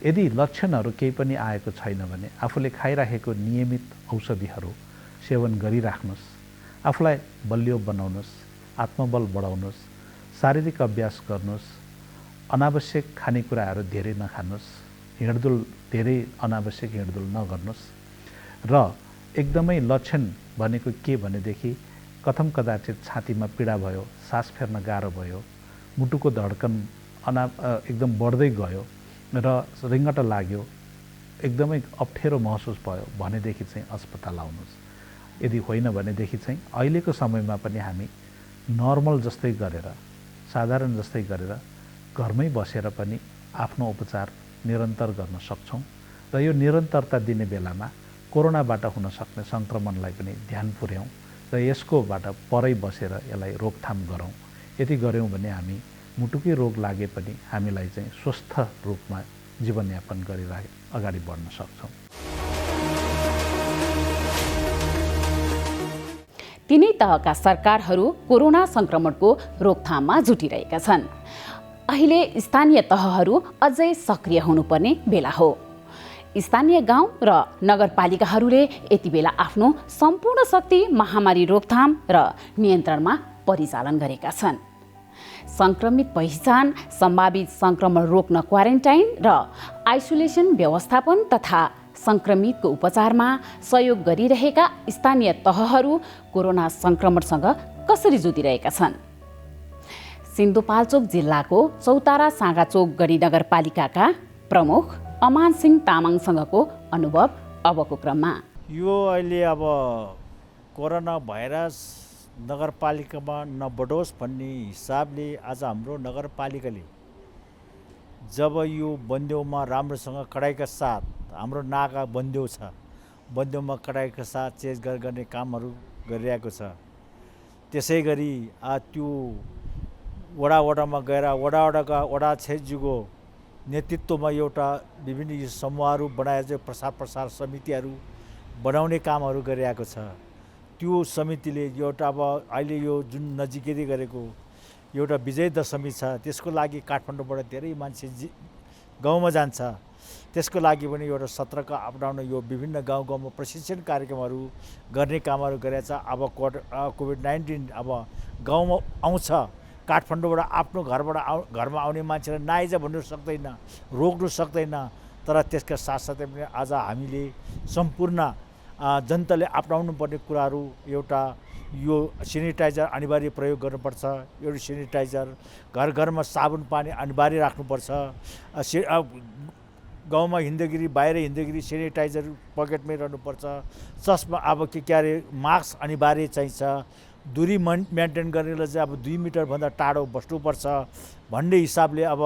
यदि लक्षणहरू केही पनि आएको छैन भने आफूले खाइराखेको नियमित औषधिहरू सेवन गरिराख्नुहोस्। आफूलाई बलियो बनाउनुहोस्, आत्मबल बढाउनुहोस्, शारीरिक अभ्यास गर्नुहोस्, अनावश्यक खानेकुराहरू धेरै नखानुहोस्, हिँडडुल धेरै अनावश्यक हिँडडुल नगर्नुहोस् र एकदमै लक्षण भनेको के भनेदेखि कथम कदाचित छातीमा पीडा भयो, सास फेर्न गाह्रो भयो, मुटुको धड्कन एकदम बढ्दै गयो र रिङ्गटा लाग्यो, एकदमै अप्ठ्यारो महसुस भयो भनेदेखि चाहिँ अस्पताल आउनुहोस्। यदि होइन भनेदेखि चाहिँ अहिलेको समयमा पनि हामी नर्मल जस्तै गरेर, साधारण जस्तै गरेर घरमै बसेर पनि आफ्नो उपचार निरन्तर गर्न सक्छौँ र यो निरन्तरता दिने बेलामा कोरोनाबाट हुन सक्ने सङ्क्रमणलाई पनि ध्यान पुर्याउँ र यसकोबाट परै बसेर यसलाई रोकथाम गरौँ। यति गऱ्यौँ भने हामी मुटुकै रोग लागे पनि हामीलाई चाहिँ स्वस्थ रूपमा जीवनयापन गरेर अगाडि बढ्न सक्छौँ। तिनै तहका सरकारहरू कोरोना सङ्क्रमणको रोकथाममा जुटिरहेका छन्। अहिले स्थानीय तहहरू अझै सक्रिय हुनुपर्ने बेला हो। स्थानीय गाउँ र नगरपालिकाहरूले यति बेला आफ्नो सम्पूर्ण शक्ति महामारी रोकथाम र नियन्त्रणमा परिचालन गरेका छन्। सङ्क्रमित पहिचान, सम्भावित सङ्क्रमण रोक्न क्वारेन्टाइन र आइसोलेसन व्यवस्थापन तथा सङ्क्रमितको उपचारमा सहयोग गरिरहेका स्थानीय तहहरू कोरोना सङ्क्रमणसँग कसरी जुधिरहेका छन्? सिन्धुपाल्चोक जिल्लाको चौतारा साँगाचोक गढी नगरपालिकाका प्रमुख अमान सिंह तामाङसँगको अनुभव अबको क्रममा। यो अहिले अब कोरोना भाइरस नगरपालिकामा नबढोस् भन्ने हिसाबले आज हाम्रो नगरपालिकाले जब यो बन्देउमा राम्रोसँग कडाइका साथ हाम्रो नाका बन्देउ छ, बन्देउमा कडाइका साथ चेक गर्ने कामहरू गरिरहेको छ। त्यसै गरी त्यो वडामा गएर वडाका वडा क्षेत्रको नेतृत्वमा एउटा विभिन्न समूहहरू बनाएर चाहिँ प्रसार समितिहरू बनाउने कामहरू गरिरहेको छ। त्यो समितिले एउटा अब अहिले यो जुन नजिकै गरेको एउटा विजय दशमी छ, त्यसको लागि काठमाडौँबाट धेरै मान्छे गाउँमा जान्छ। त्यसको लागि पनि एउटा सत्रका अपनाउन यो विभिन्न गाउँमा प्रशिक्षण कार्यक्रमहरू गर्ने कामहरू गरेको छ। अब कोभिड-19 अब गाउँमा आउँछ, काठमाडौँबाट आफ्नो घरमा आउने मान्छेलाई नआइज भन्नु सक्दैन, रोक्नु सक्दैन। तर त्यसका साथसाथै पनि आज हामीले सम्पूर्ण जनताले अपनाउनु पर्ने कुराहरू एउटा यो सेनिटाइजर अनिवार्य प्रयोग गर्नुपर्छ। एउटा सेनिटाइजर घरमा साबुन पानी अनिवार्य राख्नुपर्छ। गाउँमा हिँड्दाखेरि बाहिर हिँड्दाखेरि सेनिटाइजर पकेटमै रहनुपर्छ। चस्मा अब के अरे मास्क अनिवार्य चाहिन्छ। दूरी मेन्टेन गर्नेलाई चाहिँ अब 2 मिटरभन्दा टाढो बस्नुपर्छ भन्ने हिसाबले अब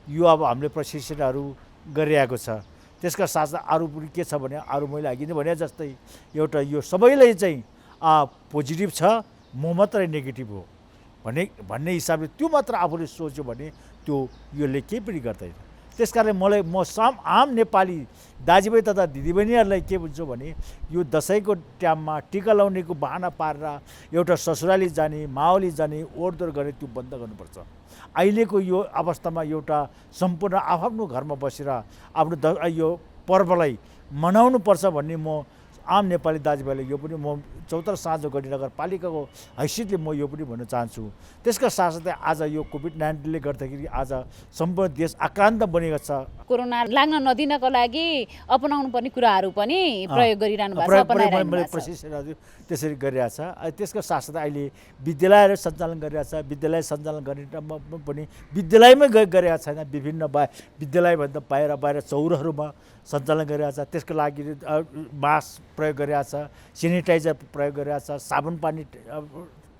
हामीले प्रशिक्षणहरू गरिरहेको छ। त्यसका साथसाथ अरू पनि के छ भने अरू मैले अघि नै भने जस्तै एउटा यो सबैलाई चाहिँ पोजिटिभ छ, म मात्रै नेगेटिभ हो भन्ने हिसाबले त्यो मात्र आफूले सोच्यो भने त्यो योले केही पनि गर्दैन। त्यस कारण म आम नेपाली दाजुभाइ तथा दिदीबहिनीहरूलाई के बुझ्छु भने यो दसैँको टाइममा टिका लाउनेको बहाना पारेर एउटा ससुराली जाने, मावली जाने, ओहोरदोहोर गर्ने त्यो बन्द गर्नुपर्छ। अहिलेको यो अवस्थामा एउटा सम्पूर्ण आफ्नो घरमा बसेर आफ्नो यो पर्वलाई मनाउनुपर्छ भन्ने म आम नेपाली दाजुभाइले यो पनि म चौतारा साँझो गढी नगरपालिकाको हैसियतले म यो पनि भन्न चाहन्छु। त्यसका साथसाथै आज यो कोभिड-19ले गर्दाखेरि आज सम्पूर्ण देश आक्रान्त बनेको छ। कोरोना लाग्न नदिनको लागि अपनाउनु पर्ने कुराहरू पनि प्रयोग गरिरहनु भएको छ, अपनाइरहनु भएको छ। प्रशिक्षणहरू त्यसरी गरिरहेछ। त्यसका साथसाथै अहिले विद्यालयहरू सञ्चालन गरिरहेछ। विद्यालय सञ्चालन गर्ने पनि विद्यालयमै गरिरहेको छैन, विभिन्न विद्यालयभन्दा बाहिर चौरहरूमा सञ्चालन गरिरहेछ। त्यसको लागि मास्क प्रयोग गरिरहेछ, सेनिटाइजर प्रयोग गरिरहेछ, साबुन पानी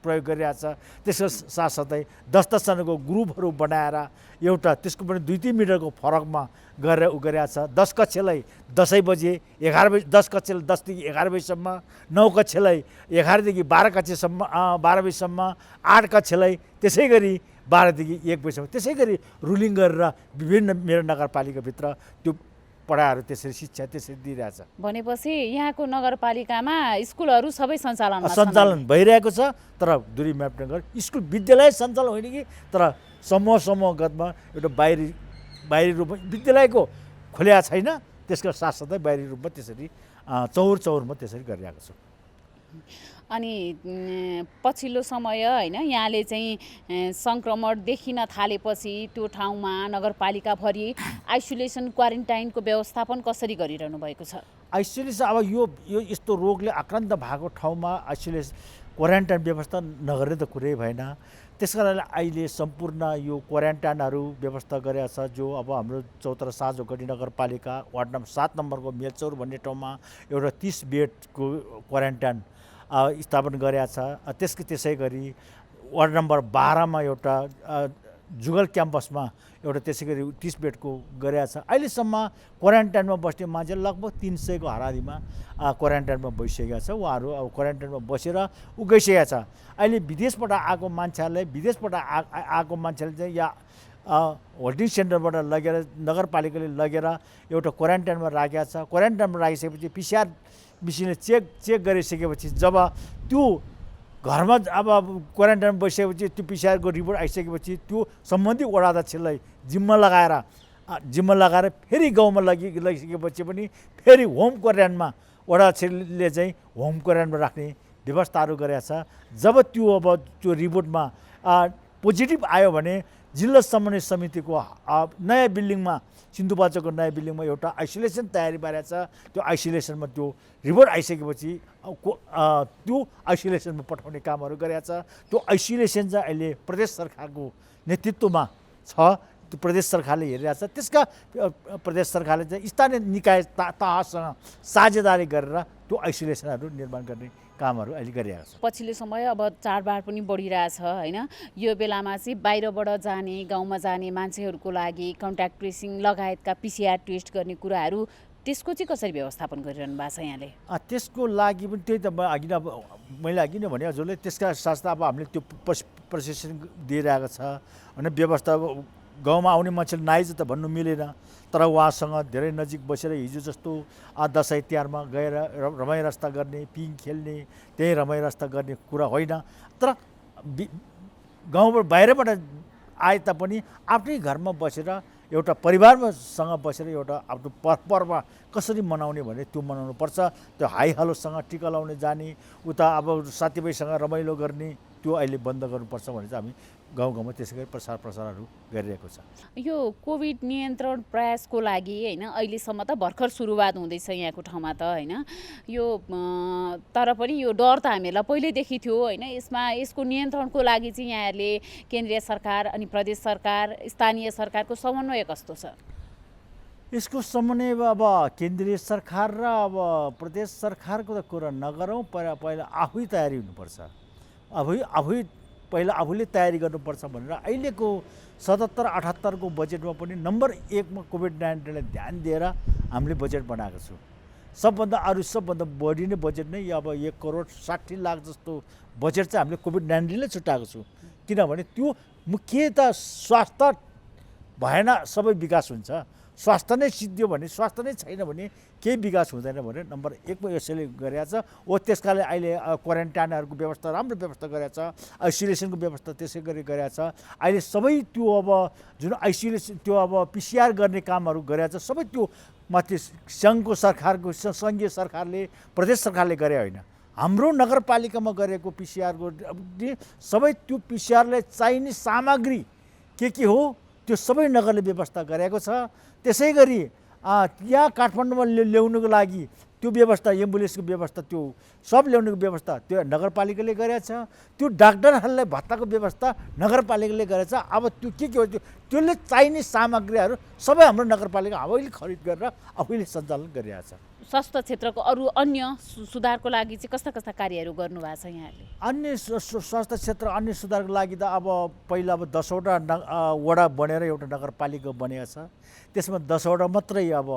प्रयोग गरिरहेछ। त्यसको साथसाथै 10-10जनाको ग्रुपहरू बनाएर एउटा त्यसको पनि 2-3 मिटरको फरकमा गरेर गरिरहेछ। 10 कक्षालाई 10 बजे, 11 बजे, 10 कक्षालाई 10 देखि 11 बजीसम्म, 9 कक्षालाई 11 देखि 12 कक्षासम्म, 12 बजीसम्म, 8 कक्षालाई त्यसै गरी 12 देखि 1 बजीसम्म, त्यसै गरी रुलिङ गरेर विभिन्न मेरो नगरपालिकाभित्र त्यो पढाइहरू त्यसरी शिक्षा त्यसरी दिइरहेछ। भनेपछि यहाँको नगरपालिकामा स्कुलहरू सबै सञ्चालन भइरहेको छ। तर दूरी मेन्टेन गरेर स्कुल विद्यालय सञ्चालन होइन कि, तर समूहगतमा एउटा बाहिरी रूपमा विद्यालयको खोल्या छैन। त्यसको साथसाथै बाहिरी रूपमा त्यसरी चौरमा त्यसरी गरिरहेको छ। अनि पछिल्लो समय होइन यहाँले चाहिँ सङ्क्रमण देखिन थालेपछि त्यो ठाउँमा नगरपालिकाभरि आइसोलेसन क्वारेन्टाइनको व्यवस्थापन कसरी गरिरहनु भएको छ? आइसोलेसन अब यो यस्तो रोगले आक्रान्त भएको ठाउँमा आइसोलेसन क्वारेन्टाइन व्यवस्था नगर्ने त कुरै भएन। त्यस कारणले अहिले सम्पूर्ण यो क्वारेन्टाइनहरू व्यवस्था गरेका छ। जो अब हाम्रो चौतारा साँझो गढी नगरपालिका वार्ड नम्बर 7 नम्बरको मेलचौर भन्ने ठाउँमा एउटा 30 बेडको क्वारेन्टाइन स्थापना गरेका छ। त्यसै गरी वार्ड नम्बर 12मा एउटा जुगल क्याम्पसमा एउटा त्यसै गरी 30 बेडको गरेका छ। अहिलेसम्म क्वारेन्टाइनमा बस्ने मान्छे लगभग 300को हाराहारीमा क्वारेन्टाइनमा बसिसकेका छ। उहाँहरू अब क्वारेन्टाइनमा बसेर गइसकेका छ। अहिले विदेशबाट आएको मान्छेले चाहिँ या होल्डिङ सेन्टरबाट लगेर नगरपालिकाले लगेर एउटा क्वारेन्टाइनमा राखेका छ। क्वारेन्टाइनमा राखिसकेपछि पिसिआर मिसिनले चेक गरिसकेपछि जब त्यो घरमा अब क्वारेन्टाइनमा बसिसकेपछि त्यो पिसिआरको रिपोर्ट आइसकेपछि त्यो सम्बन्धित वडा अध्यक्षलाई जिम्मा लगाएर फेरि गाउँमा लगिसकेपछि पनि फेरि होम क्वारेन्टाइनमा वडा अध्यक्षले चाहिँ होम क्वारेन्टाइनमा राख्ने व्यवस्थाहरू गरेका छ। जब त्यो रिपोर्टमा पोजिटिभ आयो भने जिल्ला समन्वय समितिको नयाँ बिल्डिङमा सिन्धुपाल्चोकको नयाँ बिल्डिङमा एउटा आइसोलेसन तयारी पारेको छ। त्यो आइसोलेसनमा त्यो रिपोर्ट आइसकेपछि त्यो आइसोलेसनमा पठाउने कामहरू गरेको छ। त्यो आइसोलेसन चाहिँ अहिले प्रदेश सरकारको नेतृत्वमा छ। त्यो प्रदेश सरकारले हेरिरहेको छ। त्यसका प्रदेश सरकारले चाहिँ स्थानीय निकाय तहसँग साझेदारी गरेर त्यो आइसोलेसनहरू निर्माण गर्ने कामहरू अहिले गरिरहेको छ। पछिल्लो समय अब चाडबाड पनि बढिरहेछ होइन, यो बेलामा चाहिँ बाहिरबाट जाने गाउँमा जाने मान्छेहरूको लागि कन्ट्याक्ट ट्रेसिङ लगायतका PCR टेस्ट गर्ने कुराहरू त्यसको चाहिँ कसरी व्यवस्थापन गरिरहनु भएको छ यहाँले? त्यसको लागि पनि त्यही त मैले अघि नै भने हजुरले त्यसका साथसाथै अब हामीले त्यो प्रशिक्षण दिइरहेको छ होइन। व्यवस्था गाउँमा आउने मान्छेले नआइज त भन्नु मिलेन, तर उहाँसँग धेरै नजिक बसेर हिजो जस्तो दसैँ तिहारमा गएर रमाइ रस्ता गर्ने, पिङ खेल्ने, त्यही रमाइ रस्ता गर्ने कुरा होइन। तर गाउँबाट बाहिरबाट आए तापनि आफ्नै घरमा बसेर एउटा परिवारसँग बसेर एउटा आफ्नो पर्व कसरी मनाउने भने त्यो मनाउनुपर्छ। त्यो हाई हलोसँग टिका लाउने जाने, उता अब साथीभाइसँग रमाइलो गर्ने त्यो अहिले बन्द गर्नुपर्छ भने चाहिँ हामी गाउँ गाउँमा त्यसै गरी प्रसारहरू गरिरहेको छ। यो कोभिड नियन्त्रण प्रयासको लागि होइन अहिलेसम्म त भर्खर सुरुवात हुँदैछ यहाँको ठाउँमा त होइन, यो तर पनि यो डर त हामीहरूलाई पहिल्यैदेखि थियो होइन। यसको नियन्त्रणको लागि चाहिँ यहाँहरूले केन्द्रीय सरकार अनि प्रदेश सरकार स्थानीय सरकारको समन्वय कस्तो छ? यसको समन्वय अब केन्द्रीय सरकार र अब प्रदेश सरकारको त कुरा नगरौँ, पहिला आफै तयारी हुनुपर्छ। पहिला आफूले तयारी गर्नुपर्छ भनेर अहिलेको 77-78 को बजेटमा पनि नम्बर 1 मा कोभिड-19लाई ध्यान दिएर हामीले बजेट बनाएको छौँ। सबभन्दा बढी नै बजेट नै अब 1,60,00,000 जस्तो बजेट चाहिँ हामीले कोभिड-19लाई छुट्याएको छौँ। किनभने त्यो मुख्यतः स्वास्थ्य भएन सबै विकास हुन्छ। स्वास्थ्य नै सिद्धियो भने, स्वास्थ्य नै छैन भने केही विकास हुँदैन भने नम्बर 1 मा यसैले गरेको छ। त्यसकाले अहिले क्वारेन्टाइनहरूको व्यवस्था राम्रो व्यवस्था गरेको छ, आइसोलेसनको व्यवस्था त्यसै गरी गरेको छ। अहिले सबै त्यो अब जुन आइसोलेसन त्यो अब PCR गर्ने कामहरू गरेको छ, सबै त्यो माथि सङ्घीय सरकारले प्रदेश सरकारले गरे होइन, हाम्रो नगरपालिकामा गरेको PCR को सबै त्यो PCR लाई चाहिने सामग्री के हो त्यो सबै नगरले व्यवस्था गरेको छ। त्यसै गरी यहाँ काठमाडौँमा ल्याउनुको लागि त्यो व्यवस्था, एम्बुलेन्सको व्यवस्था, त्यो सब ल्याउनुको व्यवस्था त्यो नगरपालिकाले गरेको छ। त्यो डाक्टरहरूलाई भत्ताको व्यवस्था नगरपालिकाले गरेको छ। अब त्यो के हो त्यसले चाहिने सामग्रीहरू सबै हाम्रो नगरपालिका आफैले खरिद गरेर आफैले सञ्चालन गरिरहेको छ। स्वास्थ्य क्षेत्रको अरू अन्य सुधारको लागि चाहिँ कस्ता कार्यहरू गर्नुभएको छ यहाँले? अन्य स्वास्थ्य क्षेत्र अन्य सुधारको लागि त अब पहिला 10 वटा वडा बनेर एउटा नगरपालिका बनेको छ। त्यसमा 10 वटा मात्रै अब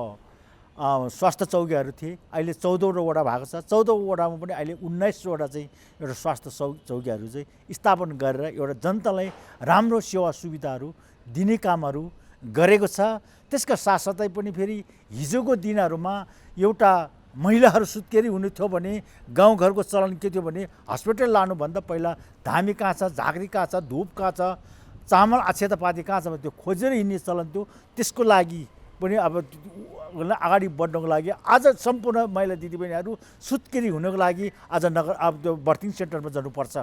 स्वास्थ्य चौकीहरू थिए, अहिले 14 वटा भएको छ। 14 वडामा पनि अहिले 19 वटा चाहिँ एउटा स्वास्थ्य चौकीहरू चाहिँ स्थापना गरेर एउटा जनतालाई राम्रो सेवा सुविधाहरू दिने कामहरू गरेको छ। त्यसका साथसाथै पनि फेरि हिजोको दिनहरूमा एउटा महिलाहरू सुत्केरी हुने थियो भने गाउँघरको चलन के थियो भने हस्पिटल लानुभन्दा पहिला धामी कहाँ छ, झाँक्री कहाँ छ, धुप कहाँ छ, चामल अक्षतापाती कहाँ छ भने त्यो खोजेर हिँड्ने चलन थियो। त्यसको लागि पनि अब अगाडि बढ्नको लागि आज सम्पूर्ण महिला दिदीबहिनीहरू सुत्केरी हुनको लागि आज अब त्यो बर्थिङ सेन्टरमा जानुपर्छ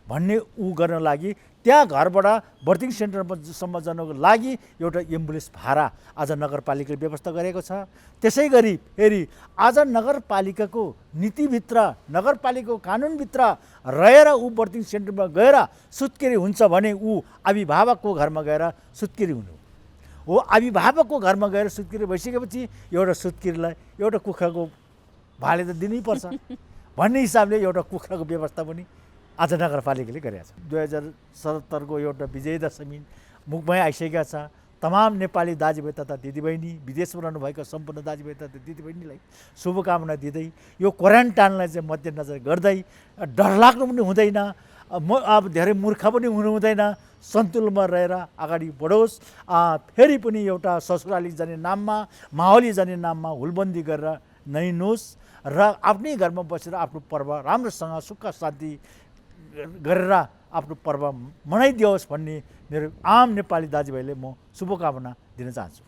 भन्ने गर्न लागि त्यहाँ घरबाट बर्थिङ सेन्टरसम्म जानको लागि एउटा एम्बुलेन्स भाडा आज नगरपालिकाले व्यवस्था गरेको छ। त्यसै गरी फेरि आज नगरपालिकाको नीतिभित्र, नगरपालिकाको कानुनभित्र रहेर बर्थिङ सेन्टरमा गएर सुत्केरी हुन्छ भने अभिभावकको घरमा गएर सुत्केरी हुनु हो। अभिभावकको घरमा गएर सुत्केरी भइसकेपछि एउटा सुत्केरीलाई एउटा कुखुराको भाले त दिनै पर्छ भन्ने हिसाबले एउटा कुखुराको व्यवस्था पनि आज नगरपालिकाले गरेको छ। 2077 को एउटा विजय दशमी मुखमै आइसकेका छ। तमाम नेपाली दाजुभाइ तथा दिदीबहिनी, विदेशमा रहनुभएका सम्पूर्ण दाजुभाइ तथा दिदीबहिनीलाई शुभकामना दिँदै यो क्वारेन्टाइनलाई चाहिँ मध्यनजर गर्दै डरलाग्नु पनि हुँदैन, अब धेरै मूर्ख पनि हुनु हुँदैन, सन्तुलनमा रहेर अगाडि बढोस्। फेरि पनि एउटा ससुराली जाने नाममा, माहौली जाने नाममा हुलबन्दी गरेर नहिँडोस् र आफ्नै घरमा बसेर आफ्नो पर्व राम्रोसँग सुख शान्ति गरेर आफ्नो पर्व मनाइदियोस् भन्ने मेरो आम नेपाली दाजुभाइले म शुभकामना दिन चाहन्छु।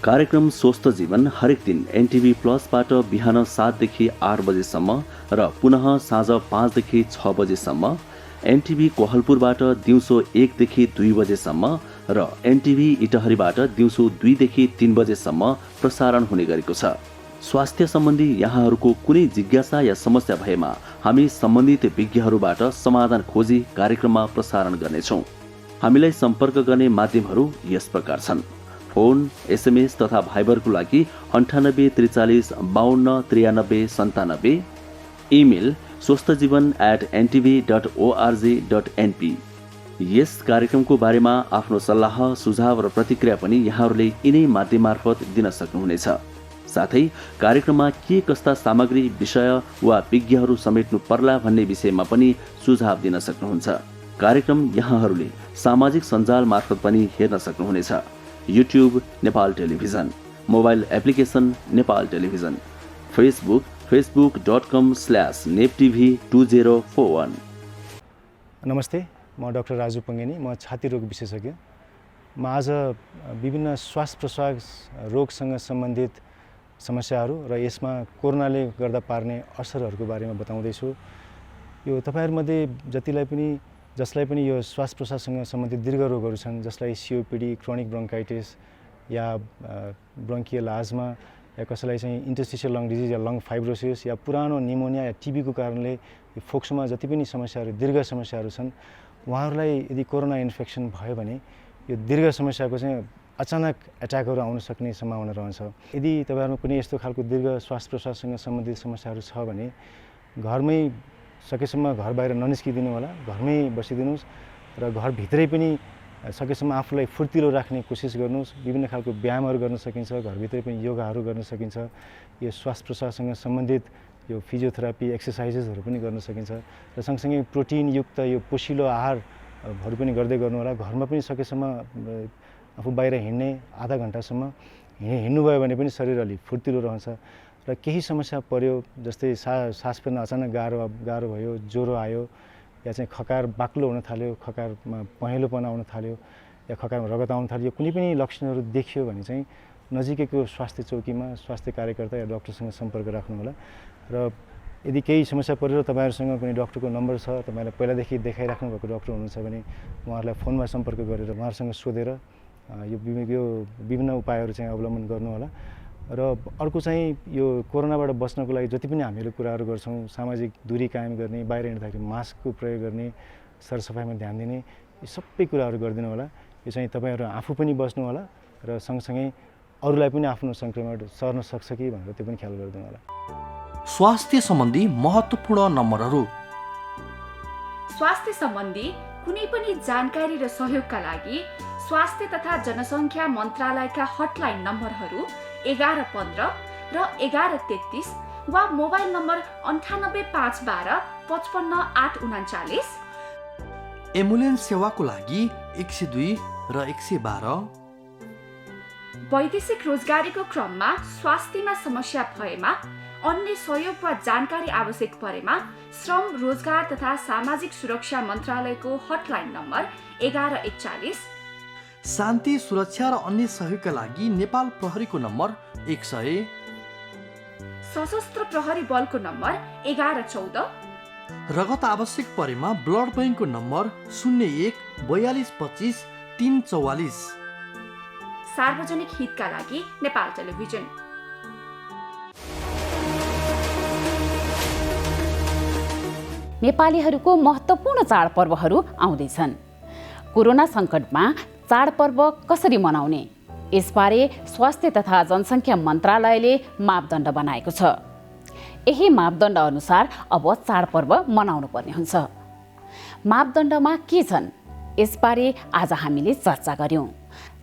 कार्यक्रम स्वस्थ जीवन हरेक दिन एनटिभी प्लसबाट बिहान 7 देखि 8 बजेसम्म र पुनः साँझ 5 देखि 6 बजेसम्म, एनटिभी कोहलपुरबाट दिउँसो 1 देखि 2 बजेसम्म र एनटिभी इटहरीबाट दिउँसो 2 देखि 3 बजेसम्म प्रसारण हुने गरेको छ। स्वास्थ्य सम्बन्धी यहाँहरूको कुनै जिज्ञासा या समस्या भएमा हामी सम्बन्धित विज्ञहरूबाट समाधान खोजी कार्यक्रममा प्रसारण गर्नेछौँ। हामीलाई सम्पर्क गर्ने माध्यमहरू यस प्रकार छन्: फोन, एसएमएस तथा भाइबरको लागि 98 43 52 93 97, इमेल swasthjivan@ntv.org.np। यस कार्यक्रमको बारेमा आफ्नो सल्लाह, सुझाव र प्रतिक्रिया पनि यहाँहरूले यिनै माध्यम मार्फत दिन सक्नुहुनेछ। साथै कार्यक्रममा के कस्ता सामग्री, विषय वा विज्ञहरू समेट्नु पर्ला भन्ने विषयमा पनि सुझाव दिन सक्नुहुन्छ। कार्यक्रम यहाँहरूले सामाजिक सञ्जाल मार्फत पनि हेर्न सक्नुहुनेछ। YouTube Nepal television, mobile application Nepal television, Facebook facebook.com/neptv2041। नमस्ते, म डाक्टर राजु पङ्गेनी, म छाती रोग विशेषज्ञ। म आज विभिन्न श्वास प्रश्वास रोगसँग सम्बन्धित समस्याहरू र यसमा कोरोनाले गर्दा पार्ने असरहरूको बारेमा बताउँदैछु। यो तपाईँहरूमध्ये जसलाई पनि यो श्वास प्रश्वाससँग सम्बन्धित दीर्घ रोगहरू छन्, जसलाई सिओपिडी, क्रोनिक ब्रोन्काइटिस या ब्रोन्कियल आजमा, या कसैलाई चाहिँ इन्टरस्टिशियल लङ डिजिज या लङ फाइब्रोसिस या पुरानो निमोनिया या टिबीको कारणले यो फोक्सोमा जति पनि समस्याहरू, दीर्घ समस्याहरू छन्, उहाँहरूलाई यदि कोरोना इन्फेक्सन भयो भने यो दीर्घ समस्याको चाहिँ अचानक एट्याकहरू आउन सक्ने सम्भावना रहन्छ। यदि तपाईँहरूमा कुनै यस्तो खालको दीर्घ श्वास प्रश्वाससँग सम्बन्धित समस्याहरू छ भने घरमै सकेसम्म घर बाहिर ननिस्किदिनु होला, घरमै बसिदिनुहोस् र घरभित्रै पनि सकेसम्म आफूलाई फुर्तिलो राख्ने कोसिस गर्नुहोस्। विभिन्न खालको व्यायामहरू गर्न सकिन्छ, घरभित्रै पनि योगाहरू गर्न सकिन्छ। यो श्वास प्रश्वाससँग सम्बन्धित यो फिजियोथेरापी, एक्सर्साइजेसहरू पनि गर्न सकिन्छ र सँगसँगै प्रोटिनयुक्त यो पोषिलो आहारहरू पनि गर्दै गर्नु होला। घरमा पनि सकेसम्म आफू बाहिर हिँड्ने आधा घन्टासम्म हिँड्नुभयो भने पनि शरीर अलि फुर्तिलो रहन्छ। र केही समस्या पर्यो, जस्तै सास फेर्न अचानक गाह्रो भयो, ज्वरो आयो, या चाहिँ खकार बाक्लो हुन थाल्यो, खकारमा पहेँलोपना आउन थाल्यो, या खकारमा रगत आउन थाल्यो, यो कुनै पनि लक्षणहरू देखियो भने चाहिँ नजिकैको स्वास्थ्य चौकीमा स्वास्थ्य कार्यकर्ता या डाक्टरसँग सम्पर्क राख्नु होला। र यदि केही समस्या परेर तपाईँहरूसँग कुनै डाक्टरको नम्बर छ, तपाईँलाई पहिलादेखि देखाइराख्नु भएको डाक्टर हुनुहुन्छ भने उहाँहरूलाई फोनमा सम्पर्क गरेर उहाँहरूसँग सोधेर यो विभिन्न उपायहरू चाहिँ अवलम्बन गर्नु होला। र अर्को चाहिँ यो कोरोनाबाट बच्नको लागि जति पनि हामीले कुराहरू गर्छौँ, सामाजिक दूरी कायम गर्ने, बाहिर हिँड्दाखेरि मास्कको प्रयोग गर्ने, सरसफाइमा ध्यान दिने, यो सबै कुराहरू गरिदिनु होला। यो चाहिँ तपाईँहरू आफू पनि बस्नु होला र सँगसँगै अरूलाई पनि आफ्नो सङ्क्रमण सर्न सक्छ कि भनेर त्यो पनि ख्याल गरिदिनु होला। स्वास्थ्य सम्बन्धी महत्त्वपूर्ण नम्बरहरू। स्वास्थ्य सम्बन्धी कुनै पनि जानकारी र सहयोगका लागि स्वास्थ्य तथा जनसङ्ख्या मन्त्रालयका हटलाइन नम्बरहरू 1115 र 1133 वा मोबाइल नम्बर 98 512 55 839। एम्बुलेन्स सेवाको लागि 102 र 112। वैदेशिक रोजगारीको क्रममा स्वास्थ्यमा समस्या भएमा, अन्य सहयोग वा जानकारी आवश्यक परेमा श्रम, रोजगार तथा सामाजिक सुरक्षा मन्त्रालयको हटलाइन नम्बर 1141। शान्ति, सुरक्षा र अन्य सहयोगका लागि नेपाल प्रहरीको नम्बर 100। सशस्त्र प्रहरी बलको नम्बर 1114। रगत आवश्यक परेमा ब्लड बैंकको नम्बर 01 42 25 344। सार्वजनिक हितका लागि नेपाल टेलिभिजन। नेपालीहरूको महत्त्वपूर्ण चाडपर्वहरू आउँदैछन्। कोरोना सङ्कटमा चाडपर्व कसरी मनाउने, यसबारे स्वास्थ्य तथा जनसङ्ख्या मन्त्रालयले मापदण्ड बनाएको छ। यही मापदण्ड अनुसार अब चाडपर्व मनाउनु पर्ने हुन्छ। मापदण्डमा के छन्, यसबारे आज हामीले चर्चा गर्यौँ।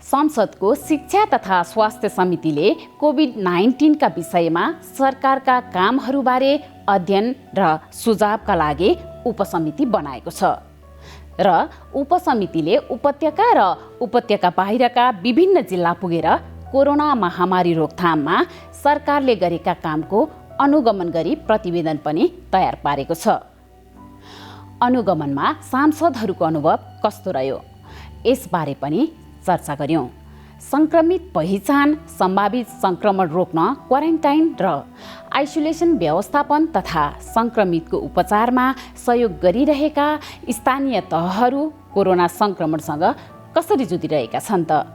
संसदको शिक्षा तथा स्वास्थ्य समितिले कोभिड-19 का विषयमा सरकारका कामहरूबारे अध्ययन र सुझावका लागि उपसमिति बनाएको छ र उपसमितिले उपत्यका र उपत्यका बाहिरका विभिन्न जिल्ला पुगेर कोरोना महामारी रोकथाममा सरकारले गरेका कामको अनुगमन गरी प्रतिवेदन पनि तयार पारेको छ। अनुगमनमा सांसदहरूको अनुभव कस्तो रह्यो, यसबारे पनि चर्चा गर्यौँ। सङ्क्रमित पहिचान, सम्भावित सङ्क्रमण रोक्न क्वारेन्टाइन र आइसोलेसन व्यवस्थापन तथा सङ्क्रमितको उपचारमा सहयोग गरिरहेका स्थानीय तहहरू कोरोना सङ्क्रमणसँग कसरी जुधिरहेका छन् त?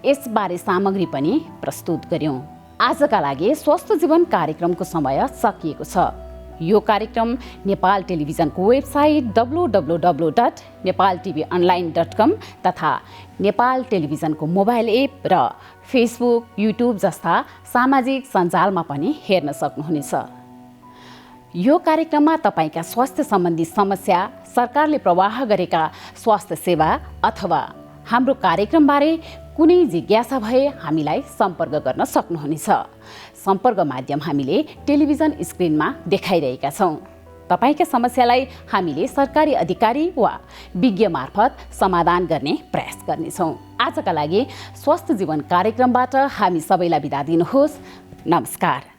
यसबारे सामग्री पनि प्रस्तुत गर्यौँ। आजका लागि स्वस्थ जीवन कार्यक्रमको समय सकिएको छ। यो कार्यक्रम नेपाल टेलिभिजनको वेबसाइट www.nepaltvonline.com तथा नेपाल टेलिभिजनको मोबाइल एप र फेसबुक, युट्युब जस्ता सामाजिक सञ्जालमा पनि हेर्न सक्नुहुनेछ। यो कार्यक्रममा तपाईका स्वास्थ्य सम्बन्धी समस्या, सरकारले प्रवाह गरेका स्वास्थ्य सेवा अथवा हाम्रो कार्यक्रमबारे कुनै जिज्ञासा भए हामीलाई सम्पर्क गर्न सक्नुहुनेछ। सम्पर्क माध्यम हामीले टेलिभिजन स्क्रिनमा देखाइरहेका छौँ। तपाईका समस्यालाई हामीले सरकारी अधिकारी वा विज्ञ मार्फत समाधान गर्ने प्रयास गर्नेछौँ। आजका लागि स्वस्थ जीवन कार्यक्रमबाट हामी सबैलाई बिदा दिनुहोस्। नमस्कार।